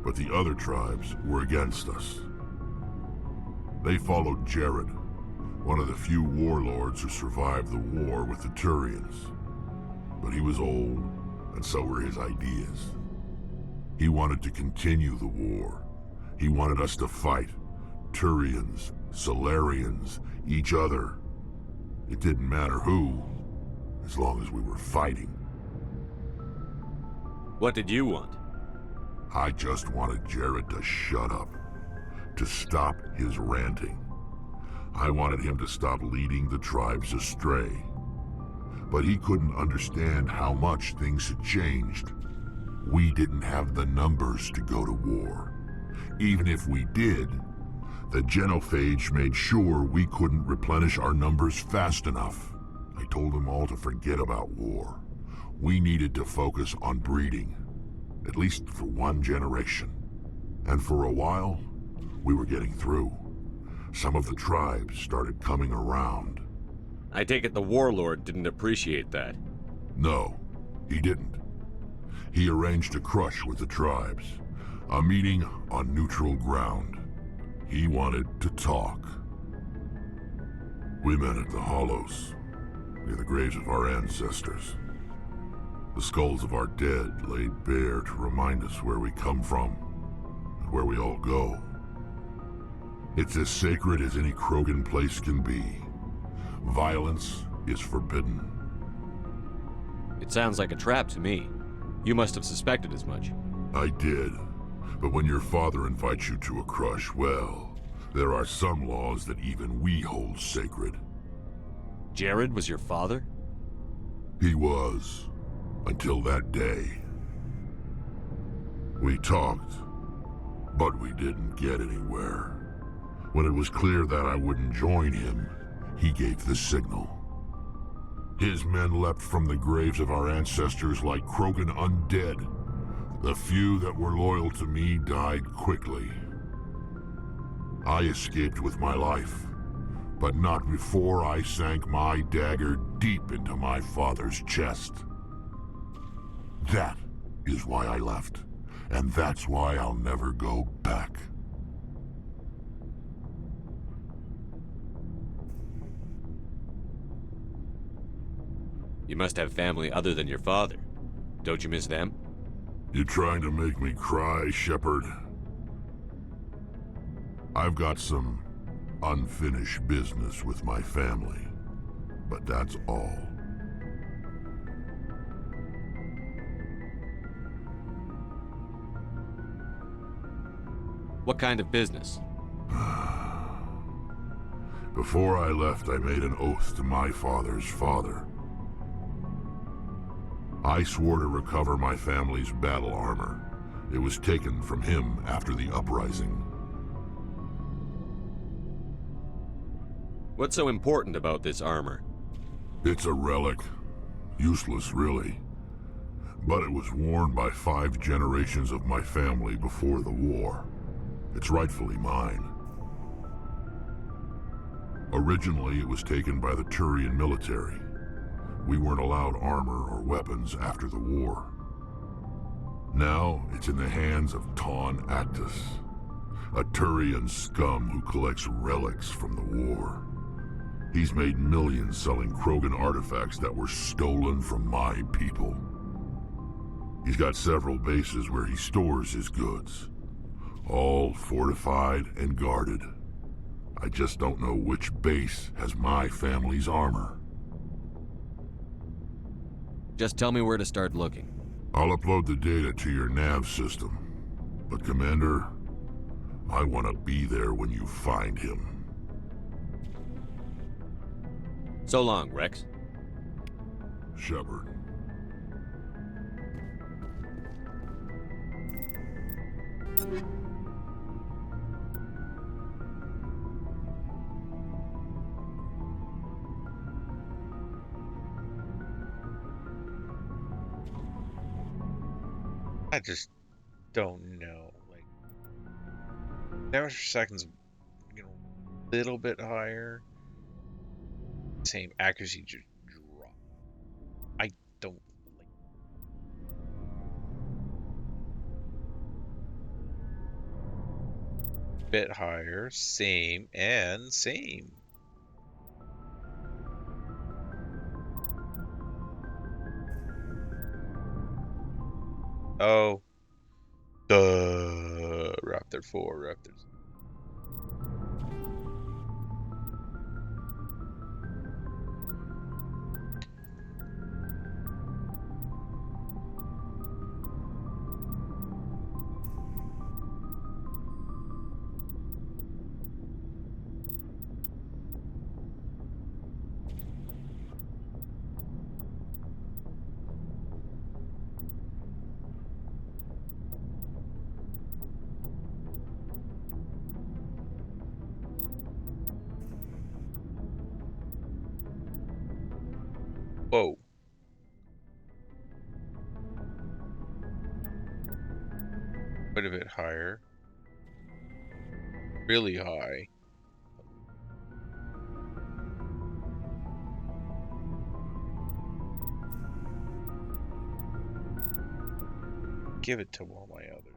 but the other tribes were against us. They followed Jared, one of the few warlords who survived the war with the Turians. But he was old, and so were his ideas. He wanted to continue the war. He wanted us to fight. Turians, Solarians, each other. It didn't matter who, as long as we were fighting. What did you want? I just wanted Jared to shut up, to stop his ranting. I wanted him to stop leading the tribes astray. But he couldn't understand how much things had changed. We didn't have the numbers to go to war. Even if we did, the genophage made sure we couldn't replenish our numbers fast enough. I told them all to forget about war. We needed to focus on breeding, at least for one generation. And for a while, we were getting through. Some of the tribes started coming around. I take it the warlord didn't appreciate that. No, he didn't. He arranged a crush with the tribes, a meeting on neutral ground. He wanted to talk. We met at the Hollows, near the graves of our ancestors. The skulls of our dead laid bare to remind us where we come from and where we all go. It's as sacred as any Krogan place can be. Violence is forbidden. It sounds like a trap to me. You must have suspected as much. I did. But when your father invites you to a crush, well, there are some laws that even we hold sacred. Jared was your father? He was. Until that day. We talked, but we didn't get anywhere. When it was clear that I wouldn't join him, he gave the signal. His men leapt from the graves of our ancestors like Krogan undead. The few that were loyal to me died quickly. I escaped with my life, but not before I sank my dagger deep into my father's chest. That is why I left, and that's why I'll never go back. You must have family other than your father. Don't you miss them? You trying to make me cry, Shepard? I've got some unfinished business with my family, but that's all. What kind of business? Before I left, I made an oath to my father's father. I swore to recover my family's battle armor. It was taken from him after the uprising. What's so important about this armor? It's a relic. Useless, really. But it was worn by 5 generations of my family before the war. It's rightfully mine. Originally, it was taken by the Turian military. We weren't allowed armor or weapons after the war. Now, it's in the hands of Ton Actus, a Turian scum who collects relics from the war. He's made millions selling Krogan artifacts that were stolen from my people. He's got several bases where he stores his goods, all fortified and guarded. I just don't know which base has my family's armor. Just tell me where to start looking. I'll upload the data to your nav system. But Commander, I want to be there when you find him. So long, Rex. Shepard. I just don't know. Like, damage per second's, a little bit higher. Same accuracy just drop. I don't like. Bit higher, same and same. Oh, Raptor 4, Raptors. Whoa. Quite a bit higher. Really high. Give it to all my others.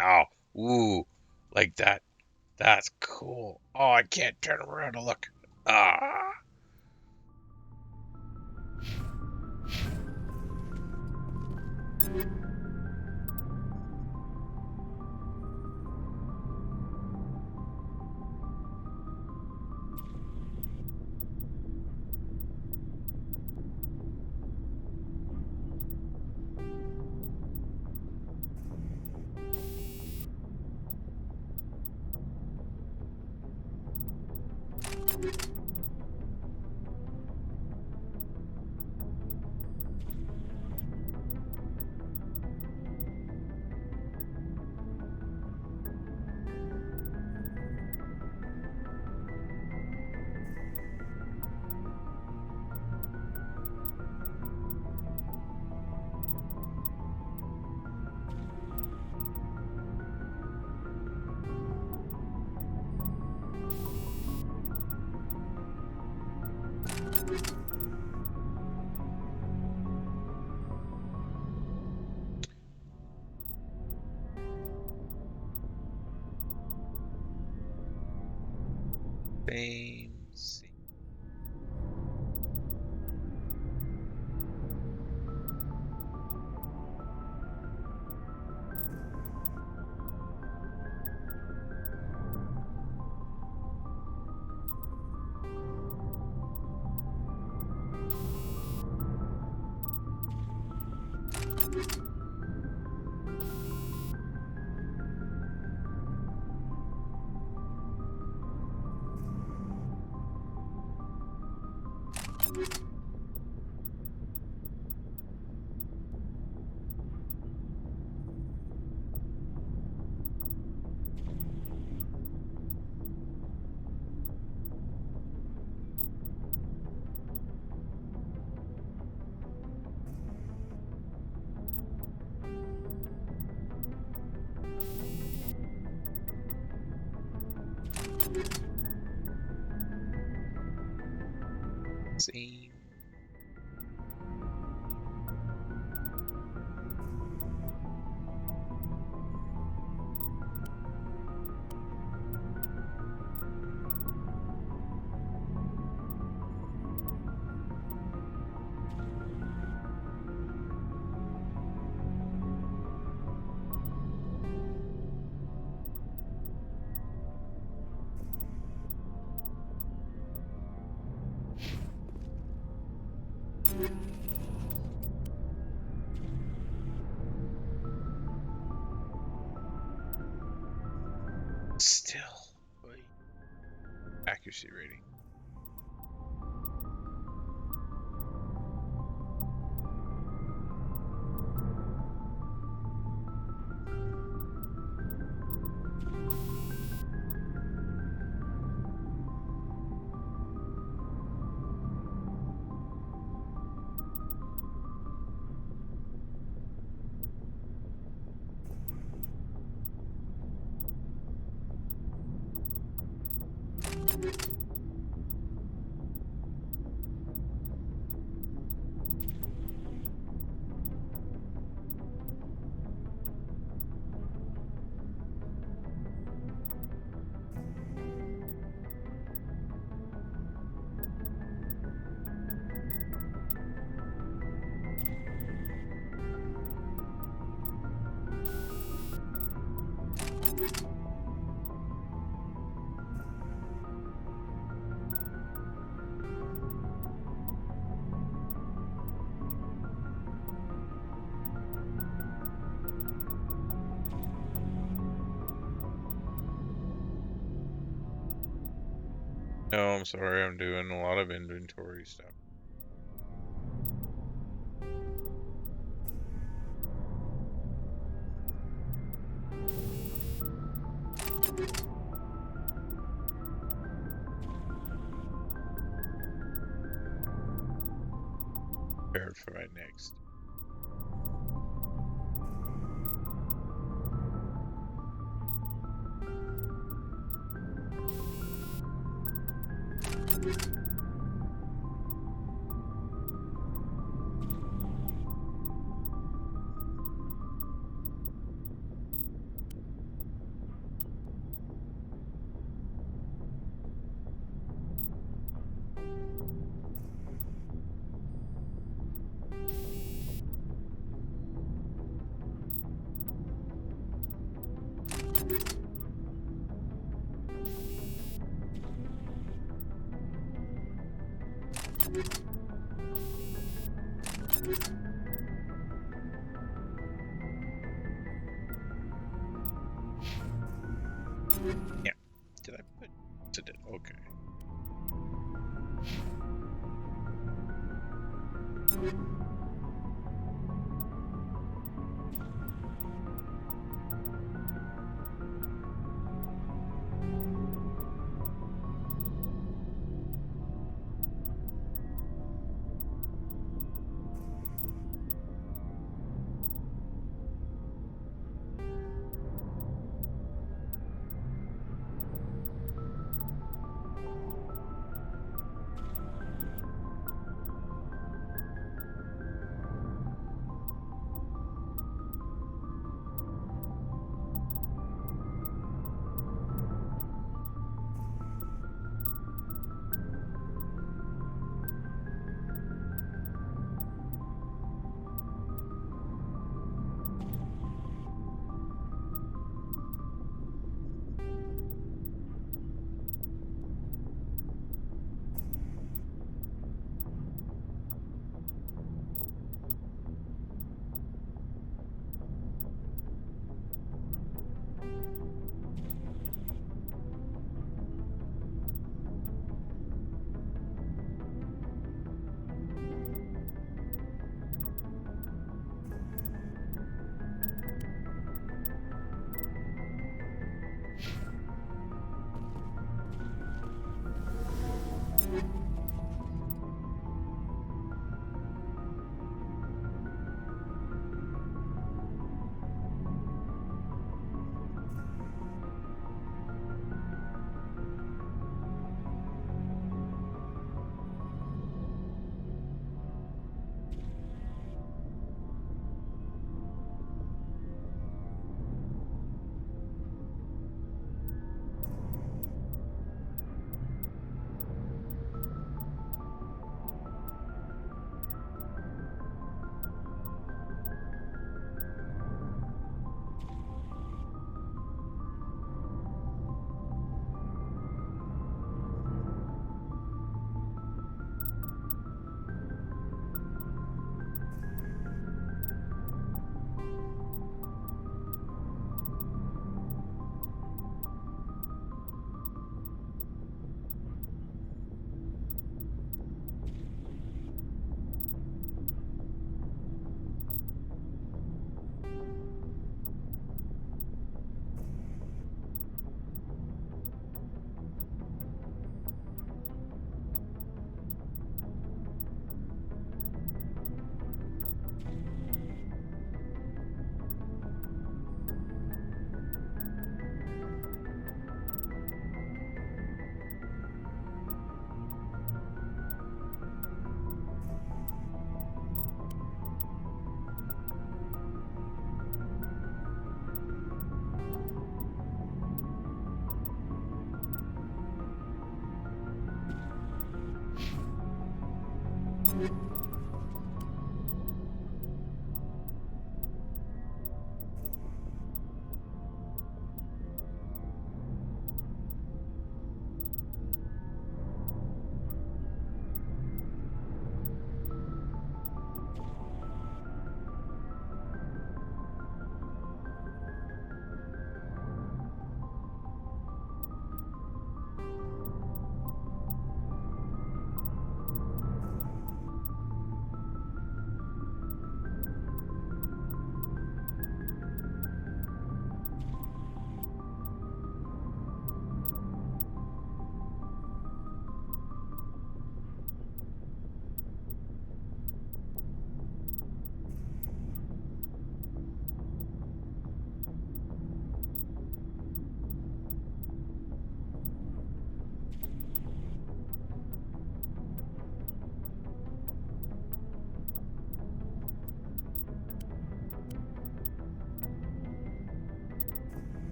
Ow. Ooh. Like that. That's cool. Oh, I can't turn around to look. Ah. Same. Same. Still. Wait. Accuracy rating. No, I'm sorry. I'm doing a lot of inventory stuff. Prepared for my next. Yeah. Did I put? Did it? Okay.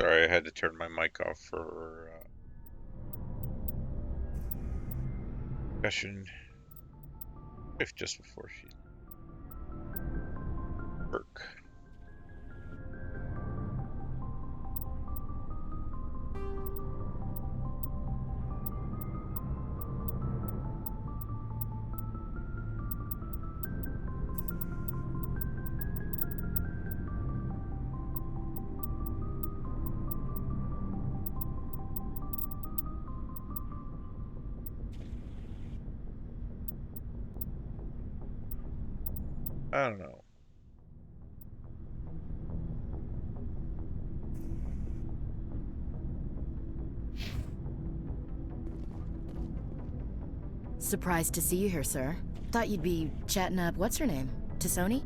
Sorry, I had to turn my mic off for discussion. If just before she work. I don't know. Surprised to see you here, sir. Thought you'd be chatting up what's her name? Tassoni?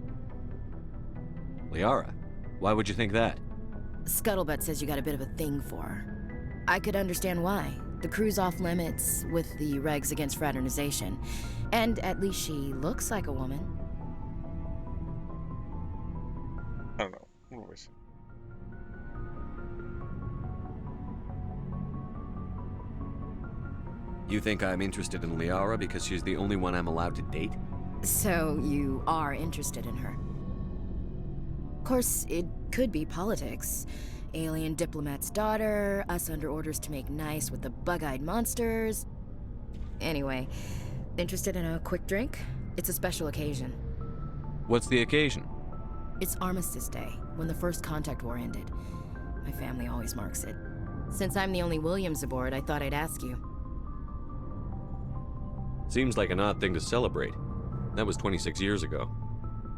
Liara, why would you think that? Scuttlebutt says you got a bit of a thing for her. I could understand why. The crew's off limits with the regs against fraternization. And at least she looks like a woman. I don't know. What was it? You think I'm interested in Liara because she's the only one I'm allowed to date? So you are interested in her. Of course, it could be politics. Alien diplomat's daughter, us under orders to make nice with the bug-eyed monsters. Anyway, interested in a quick drink? It's a special occasion. What's the occasion? It's Armistice Day, when the First Contact War ended. My family always marks it. Since I'm the only Williams aboard, I thought I'd ask you. Seems like an odd thing to celebrate. That was 26 years ago.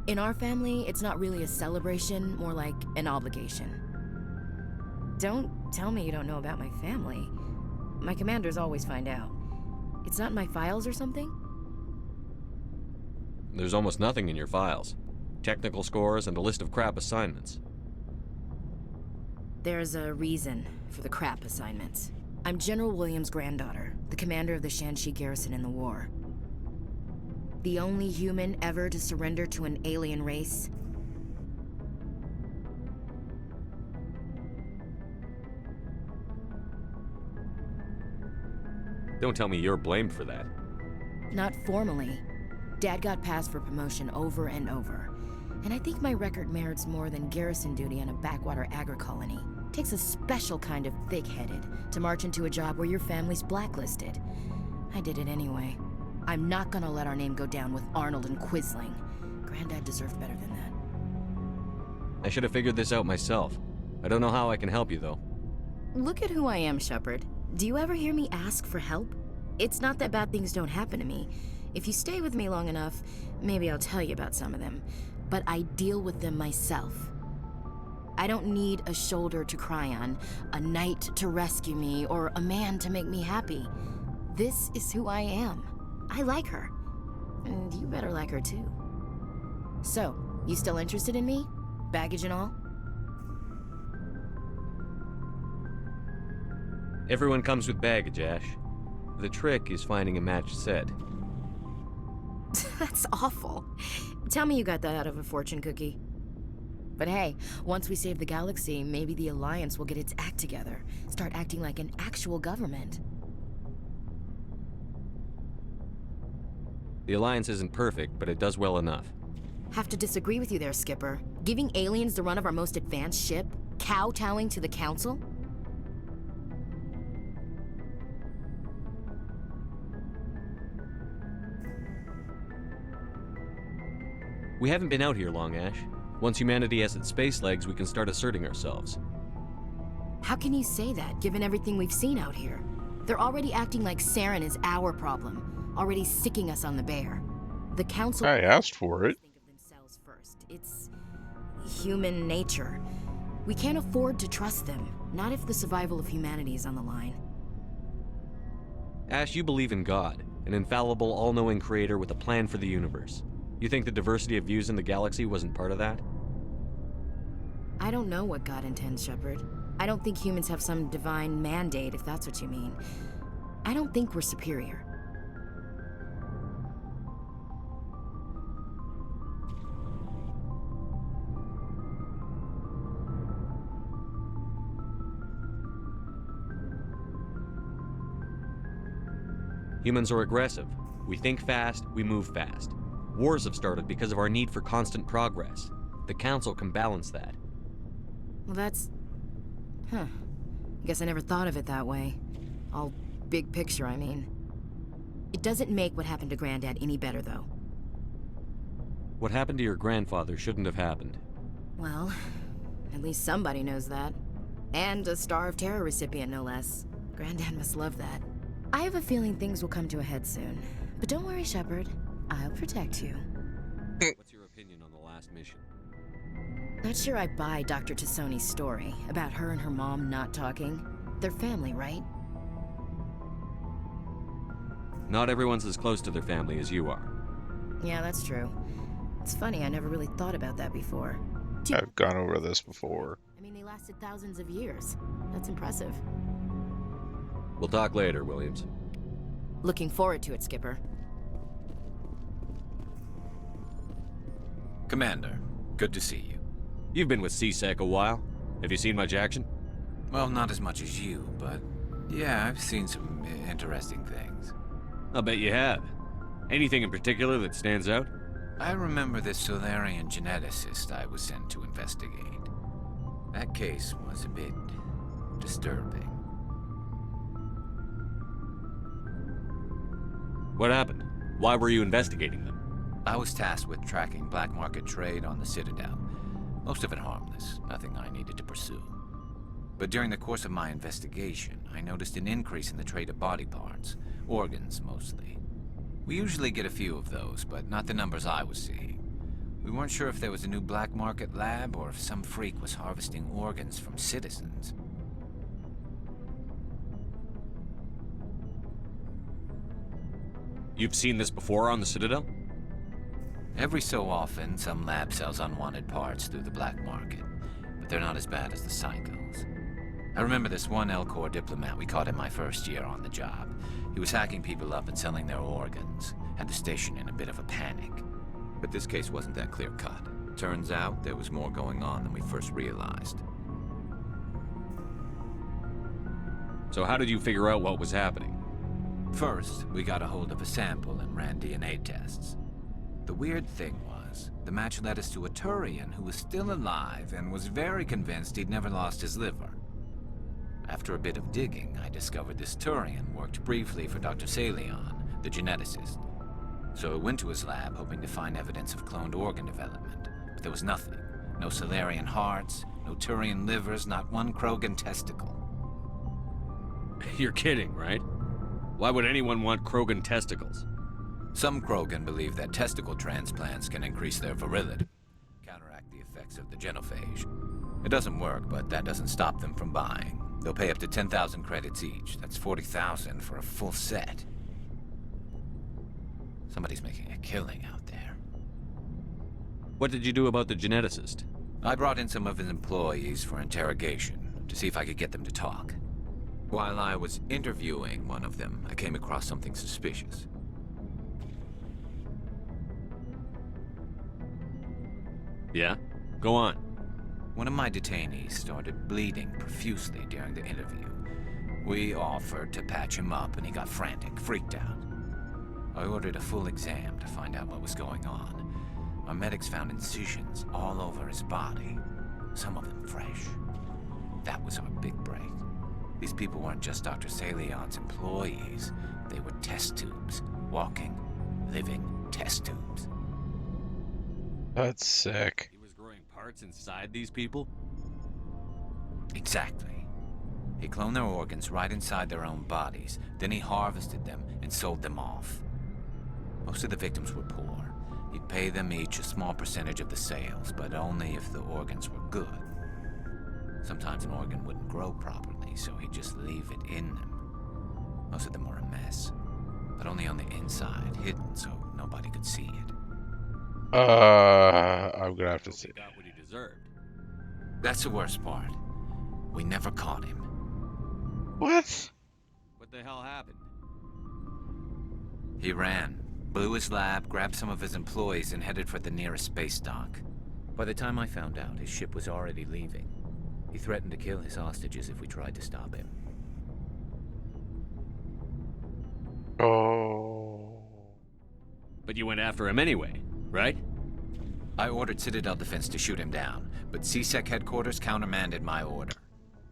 In our family, it's not really a celebration, more like an obligation. Don't tell me you don't know about my family. My commanders always find out. It's not in my files or something? There's almost nothing in your files. Technical scores and a list of crap assignments. There's a reason for the crap assignments. I'm General Williams' granddaughter, the commander of the Shanxi garrison in the war. The only human ever to surrender to an alien race. Don't tell me you're blamed for that. Not formally. Dad got passed for promotion over and over. And I think my record merits more than garrison duty on a backwater agri-colony. Takes a special kind of thick-headed to march into a job where your family's blacklisted. I did it anyway. I'm not gonna let our name go down with Arnold and Quisling. Granddad deserved better than that. I should have figured this out myself. I don't know how I can help you, though. Look at who I am, Shepard. Do you ever hear me ask for help? It's not that bad things don't happen to me. If you stay with me long enough, maybe I'll tell you about some of them. But I deal with them myself. I don't need a shoulder to cry on, a knight to rescue me, or a man to make me happy. This is who I am. I like her. And you better like her too. So, you still interested in me? Baggage and all? Everyone comes with baggage, Ash. The trick is finding a matched set. That's awful. Tell me you got that out of a fortune cookie. But hey, once we save the galaxy, maybe the Alliance will get its act together. Start acting like an actual government. The Alliance isn't perfect, but it does well enough. Have to disagree with you there, Skipper. Giving aliens the run of our most advanced ship? Kowtowing to the Council? We haven't been out here long, Ash. Once humanity has its space legs, we can start asserting ourselves. How can you say that, given everything we've seen out here? They're already acting like Saren is our problem, already sicking us on the bear. The Council... I asked for it. ...think of themselves first. It's human nature. We can't afford to trust them, not if the survival of humanity is on the line. Ash, you believe in God, an infallible, all-knowing creator with a plan for the universe. You think the diversity of views in the galaxy wasn't part of that? I don't know what God intends, Shepard. I don't think humans have some divine mandate, if that's what you mean. I don't think we're superior. Humans are aggressive. We think fast, we move fast. Wars have started because of our need for constant progress. The Council can balance that. Well, that's... Huh. Guess I never thought of it that way. All big picture, I mean. It doesn't make what happened to Granddad any better, though. What happened to your grandfather shouldn't have happened. Well, at least somebody knows that. And a Star of Terror recipient, no less. Granddad must love that. I have a feeling things will come to a head soon. But don't worry, Shepard. I'll protect you. What's your opinion on the last mission? Not sure I buy Dr. Tassoni's story about her and her mom not talking. They're family, right? Not everyone's as close to their family as you are. Yeah, that's true. It's funny, I never really thought about that before. I've gone over this before. I mean, they lasted thousands of years. That's impressive. We'll talk later, Williams. Looking forward to it, Skipper. Commander, good to see you. You've been with CSEC a while. Have you seen much action? Well, not as much as you, but yeah, I've seen some interesting things. I'll bet you have. Anything in particular that stands out? I remember this Solarian geneticist I was sent to investigate. That case was a bit disturbing. What happened? Why were you investigating them? I was tasked with tracking black market trade on the Citadel. Most of it harmless, nothing I needed to pursue. But during the course of my investigation, I noticed an increase in the trade of body parts, organs mostly. We usually get a few of those, but not the numbers I was seeing. We weren't sure if there was a new black market lab or if some freak was harvesting organs from citizens. You've seen this before on the Citadel? Every so often, some lab sells unwanted parts through the black market, but they're not as bad as the psychos. I remember this one L-Corps diplomat we caught in my first year on the job. He was hacking people up and selling their organs, had the station in a bit of a panic. But this case wasn't that clear-cut. Turns out there was more going on than we first realized. So how did you figure out what was happening? First, we got a hold of a sample and ran DNA tests. The weird thing was, the match led us to a Turian who was still alive and was very convinced he'd never lost his liver. After a bit of digging, I discovered this Turian worked briefly for Dr. Salion, the geneticist. So I went to his lab hoping to find evidence of cloned organ development, but there was nothing. No Solarian hearts, no Turian livers, not one Krogan testicle. You're kidding, right? Why would anyone want Krogan testicles? Some Krogan believe that testicle transplants can increase their virility, counteract the effects of the genophage. It doesn't work, but that doesn't stop them from buying. They'll pay up to 10,000 credits each. That's 40,000 for a full set. Somebody's making a killing out there. What did you do about the geneticist? I brought in some of his employees for interrogation, to see if I could get them to talk. While I was interviewing one of them, I came across something suspicious. Yeah? Go on. One of my detainees started bleeding profusely during the interview. We offered to patch him up, and he got frantic, freaked out. I ordered a full exam to find out what was going on. Our medics found incisions all over his body, some of them fresh. That was our big break. These people weren't just Dr. Salion's employees. They were test tubes. Walking, living test tubes. That's sick. He was growing parts inside these people? Exactly. He cloned their organs right inside their own bodies. Then he harvested them and sold them off. Most of the victims were poor. He'd pay them each a small percentage of the sales, but only if the organs were good. Sometimes an organ wouldn't grow properly, so he'd just leave it in them. Most of them were a mess, but only on the inside, hidden so nobody could see it. I'm gonna have to see. He got what he deserved. That's the worst part. We never caught him. What? What the hell happened? He ran, blew his lab, grabbed some of his employees, and headed for the nearest space dock. By the time I found out, his ship was already leaving. He threatened to kill his hostages if we tried to stop him. Oh. But you went after him anyway, right? I ordered Citadel Defense to shoot him down, but CSEC headquarters countermanded my order.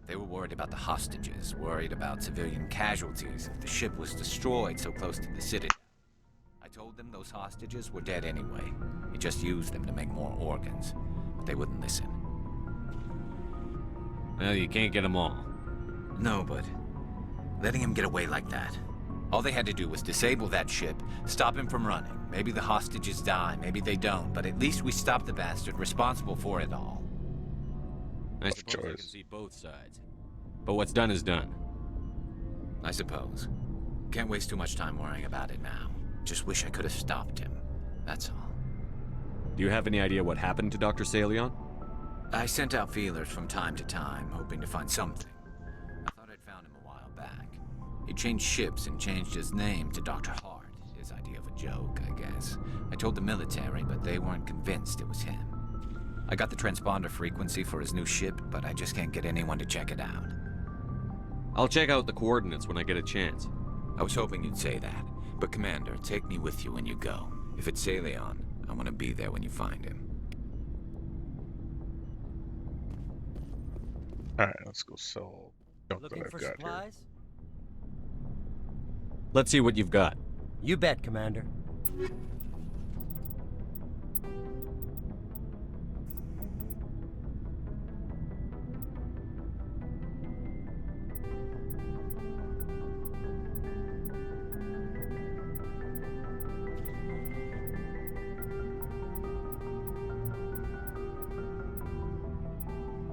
They were worried about the hostages, worried about civilian casualties if the ship was destroyed so close to the Citadel. I told them those hostages were dead anyway. He just used them to make more organs, but they wouldn't listen. Well, you can't get them all. No, but letting him get away like that. All they had to do was disable that ship, stop him from running. Maybe the hostages die, maybe they don't, but at least we stopped the bastard responsible for it all. I suppose I can see both sides. But what's done is done. I suppose. Can't waste too much time worrying about it now. Just wish I could have stopped him. That's all. Do you have any idea what happened to Dr. Salion? I sent out feelers from time to time, hoping to find something. I thought I'd found him a while back. He changed ships and changed his name to Dr. Hart. His idea of a joke, I guess. I told the military, but they weren't convinced it was him. I got the transponder frequency for his new ship, but I just can't get anyone to check it out. I'll check out the coordinates when I get a chance. I was hoping you'd say that. But Commander, take me with you when you go. If it's Salion, I want to be there when you find him. Alright, let's go sell junk that Looking I've for got supplies? Let's see what you've got. You bet, Commander. here.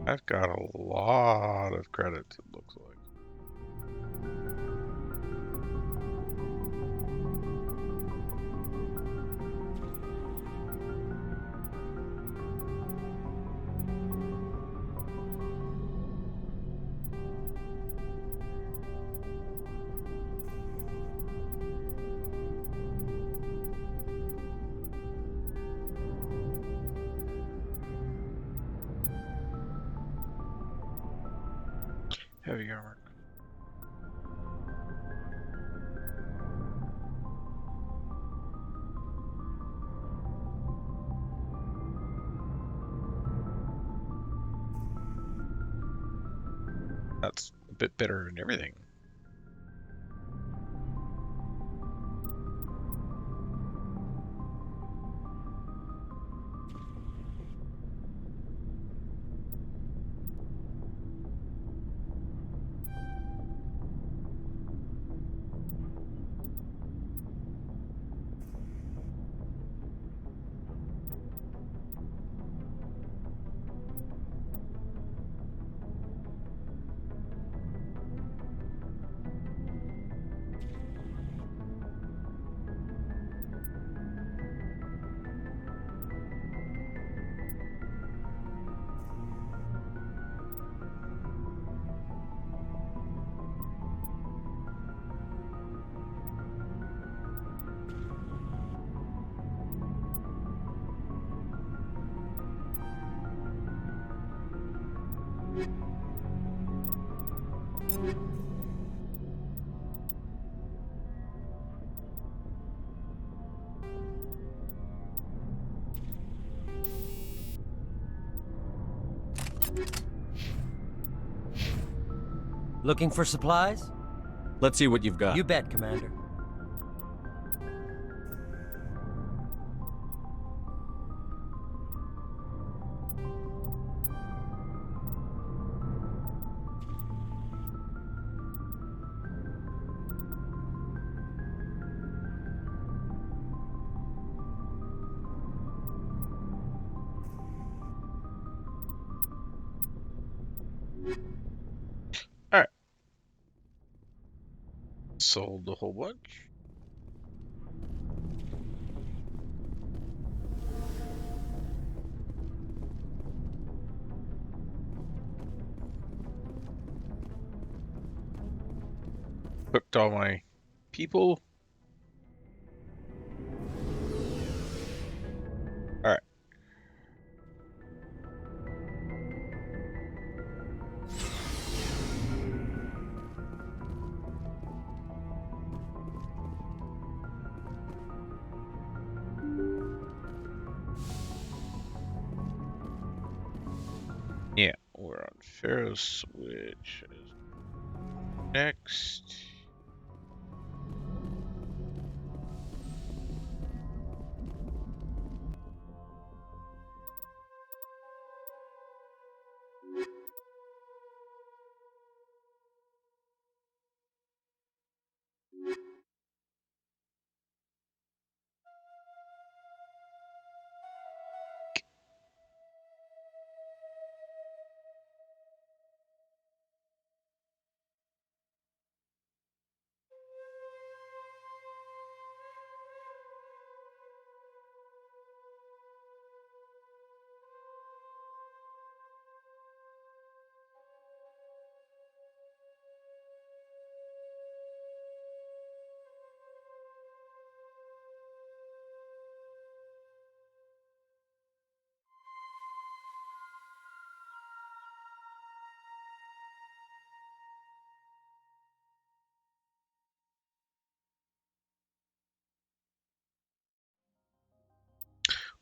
I've got a lot of credits, it looks like. Heavy armor. That's a bit better than everything. Looking for supplies? Let's see what you've got. You bet, Commander. Alright. Sold a whole bunch. Cooked all my people. Alright. Yeah, we're on Feros, which is next.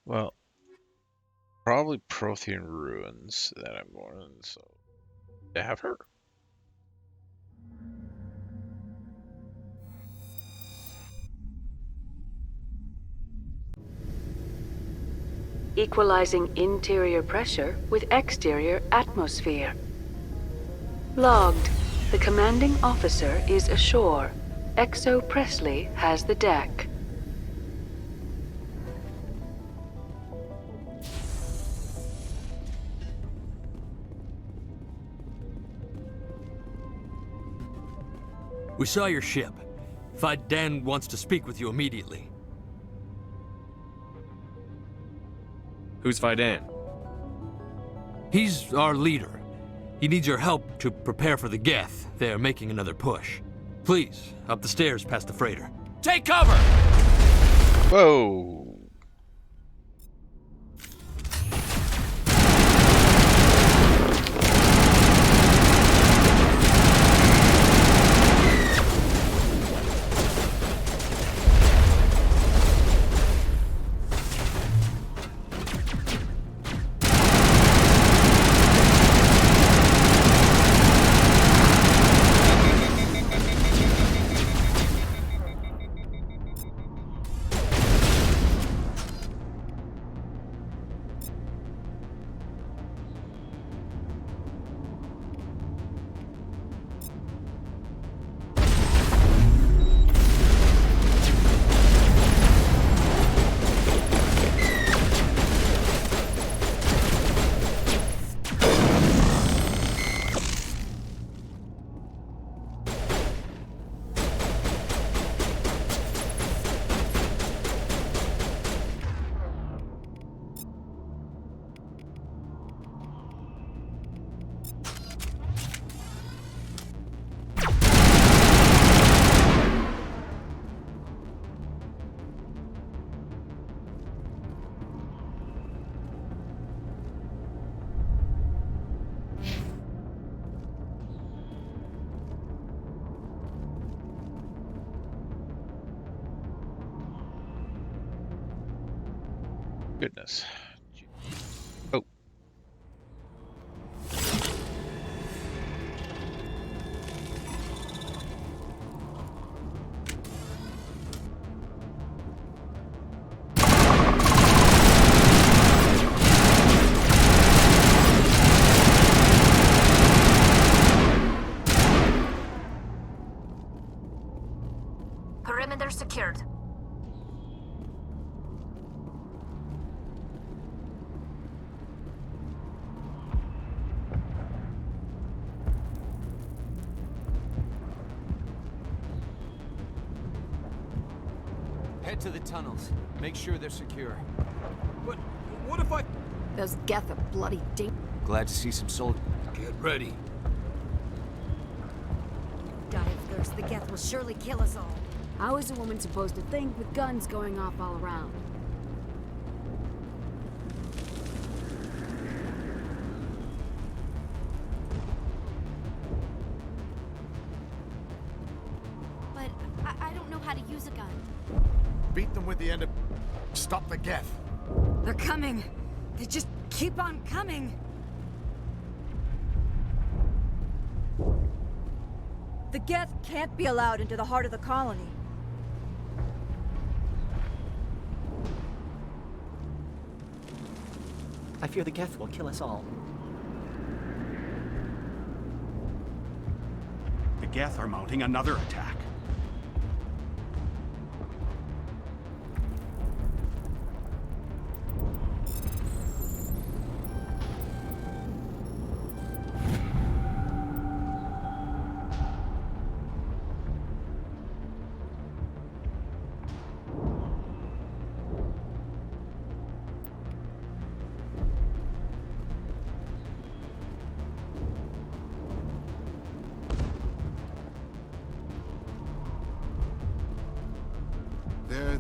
Well, probably Prothean ruins that I'm going in, so I have her. Equalizing interior pressure with exterior atmosphere. Logged. The commanding officer is ashore. Exo Presley has the deck. We saw your ship. Fidan wants to speak with you immediately. Who's Fidan? He's our leader. He needs your help to prepare for the Geth. They're making another push. Please, up the stairs past the freighter. Take cover! Whoa! goodness. Oh. Perimeter secured. Head to the tunnels. Make sure they're secure. But what if I... Those Geth are bloody ding. Glad to see some soldiers. Get ready. Die of thirst, the Geth will surely kill us all. How is a woman supposed to think with guns going off all around? But I don't know how to use a gun. Beat them with the end of... Stop the Geth. They're coming! They just keep on coming! The Geth can't be allowed into the heart of the colony. I fear the Geth will kill us all. The Geth are mounting another attack.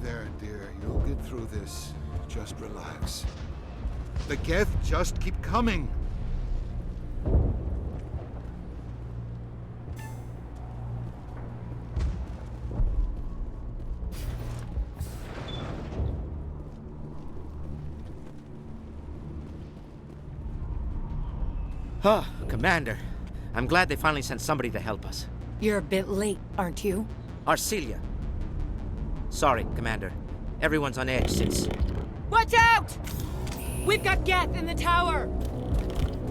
There, dear. You'll get through this. Just relax. The Geth just keep coming. Oh, Commander. I'm glad they finally sent somebody to help us. You're a bit late, aren't you? Arcelia. Sorry, Commander. Everyone's on edge since... Watch out! We've got Geth in the tower!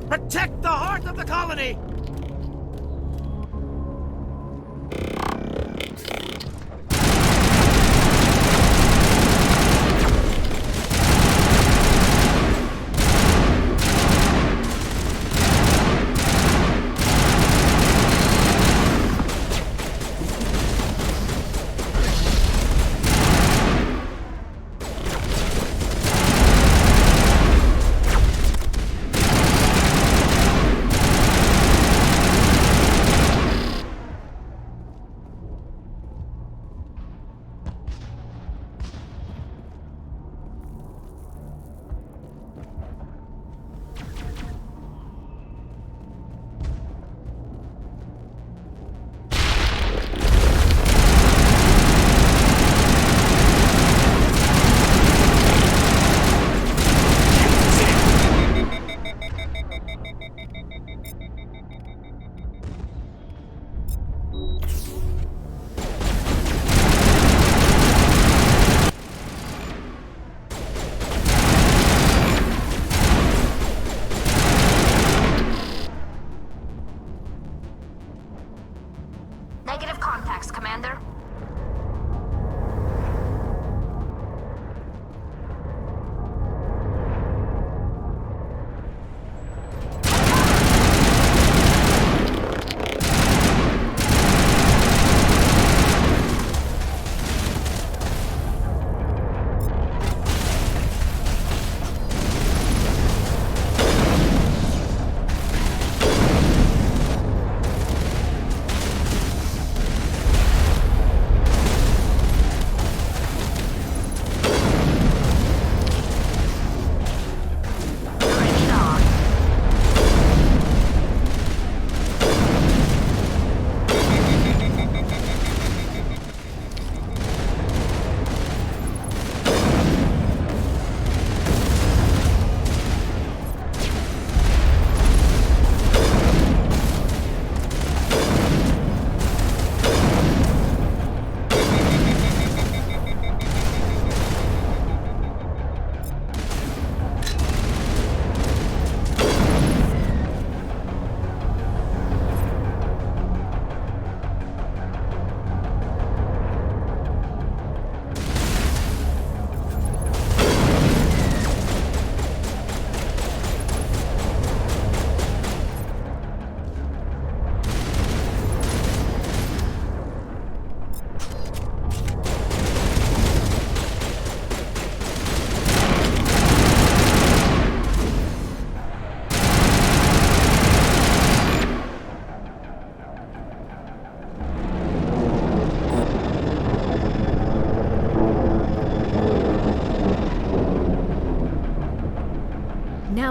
Protect the heart of the colony!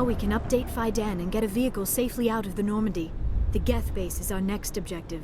Now we can update Faidan and get a vehicle safely out of the Normandy. The Geth base is our next objective.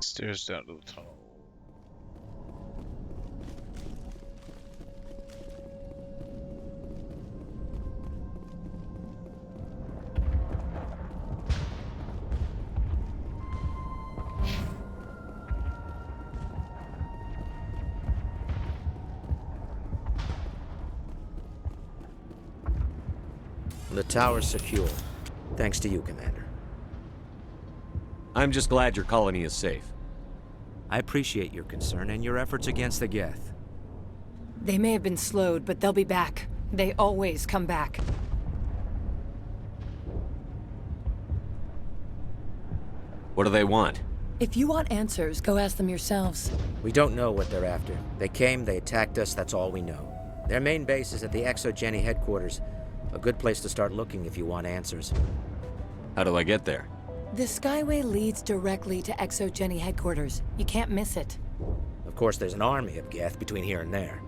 Stairs down to the tunnel. The tower's secure. Thanks to you, Commander. I'm just glad your colony is safe. I appreciate your concern and your efforts against the Geth. They may have been slowed, but they'll be back. They always come back. What do they want? If you want answers, go ask them yourselves. We don't know what they're after. They came, they attacked us, that's all we know. Their main base is at the Exogeny headquarters. A good place to start looking if you want answers. How do I get there? The Skyway leads directly to Exogeny headquarters. You can't miss it. Of course, there's an army of Geth between here and there.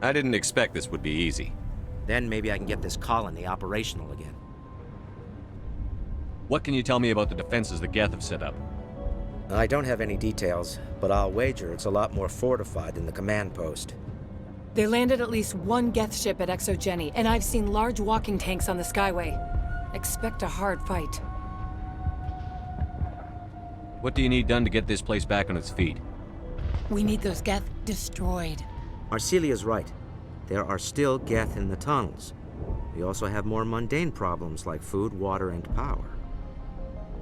I didn't expect this would be easy. Then maybe I can get this colony operational again. What can you tell me about the defenses the Geth have set up? I don't have any details, but I'll wager it's a lot more fortified than the command post. They landed at least one Geth ship at Exogeny, and I've seen large walking tanks on the Skyway. Expect a hard fight. What do you need done to get this place back on its feet? We need those Geth destroyed. Arcelia's right. There are still Geth in the tunnels. We also have more mundane problems like food, water, and power.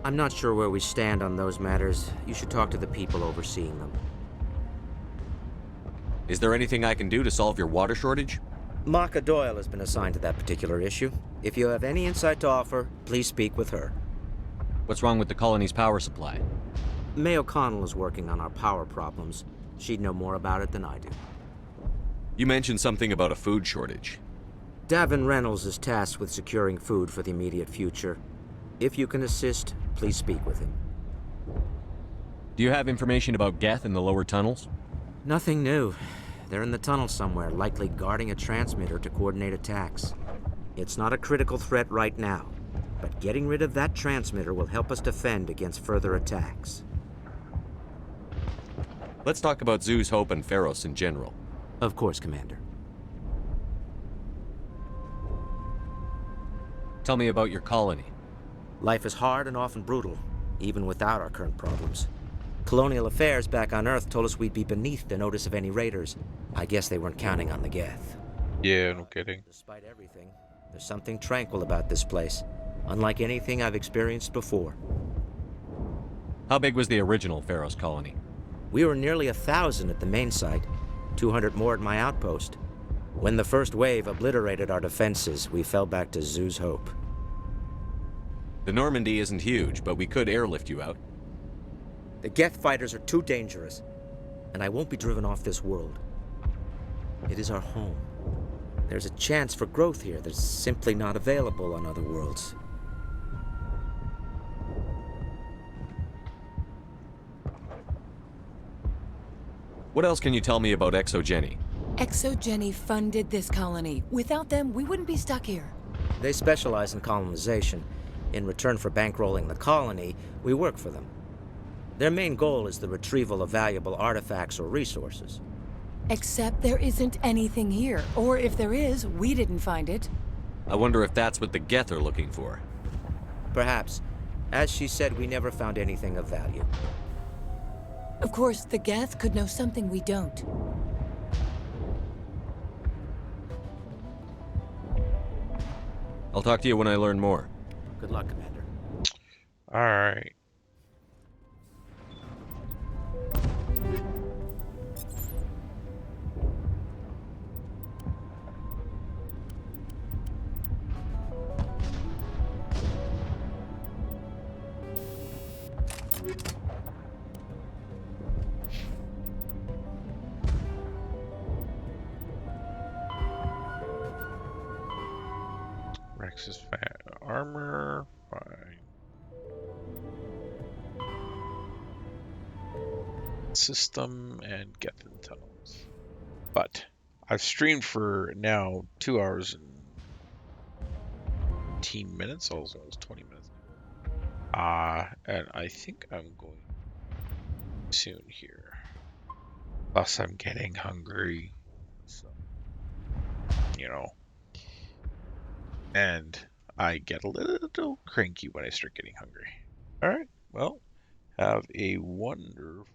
I'm not sure where we stand on those matters. You should talk to the people overseeing them. Is there anything I can do to solve your water shortage? Maka Doyle has been assigned to that particular issue. If you have any insight to offer, please speak with her. What's wrong with the colony's power supply? May O'Connell is working on our power problems. She'd know more about it than I do. You mentioned something about a food shortage. Davin Reynolds is tasked with securing food for the immediate future. If you can assist, please speak with him. Do you have information about Geth in the lower tunnels? Nothing new. They're in the tunnel somewhere, likely guarding a transmitter to coordinate attacks. It's not a critical threat right now, but getting rid of that transmitter will help us defend against further attacks. Let's talk about Zoo's Hope and Feros in general. Of course, Commander. Tell me about your colony. Life is hard and often brutal, even without our current problems. Colonial affairs back on Earth told us we'd be beneath the notice of any raiders. I guess they weren't counting on the Geth. Yeah, no kidding. Despite everything, there's something tranquil about this place, unlike anything I've experienced before. How big was the original Feros colony? We were nearly 1,000 at the main site, 200 more at my outpost. When the first wave obliterated our defenses, we fell back to Zoo's Hope. The Normandy isn't huge, but we could airlift you out. The Geth fighters are too dangerous, and I won't be driven off this world. It is our home. There's a chance for growth here that's simply not available on other worlds. What else can you tell me about Exogeny? Exogeny funded this colony. Without them, we wouldn't be stuck here. They specialize in colonization. In return for bankrolling the colony, we work for them. Their main goal is the retrieval of valuable artifacts or resources. Except there isn't anything here. Or if there is, we didn't find it. I wonder if that's what the Geth are looking for. Perhaps. As she said, we never found anything of value. Of course, the Geth could know something we don't. I'll talk to you when I learn more. Good luck, Commander. All right. Rex's armor, fine. System and Gethin tunnels. But I've streamed for now 2 hours and 18 minutes, almost 20 minutes. And I think I'm going soon here. Plus I'm getting hungry. So, you know. And I get a little cranky when I start getting hungry. All right. Well, have a wonderful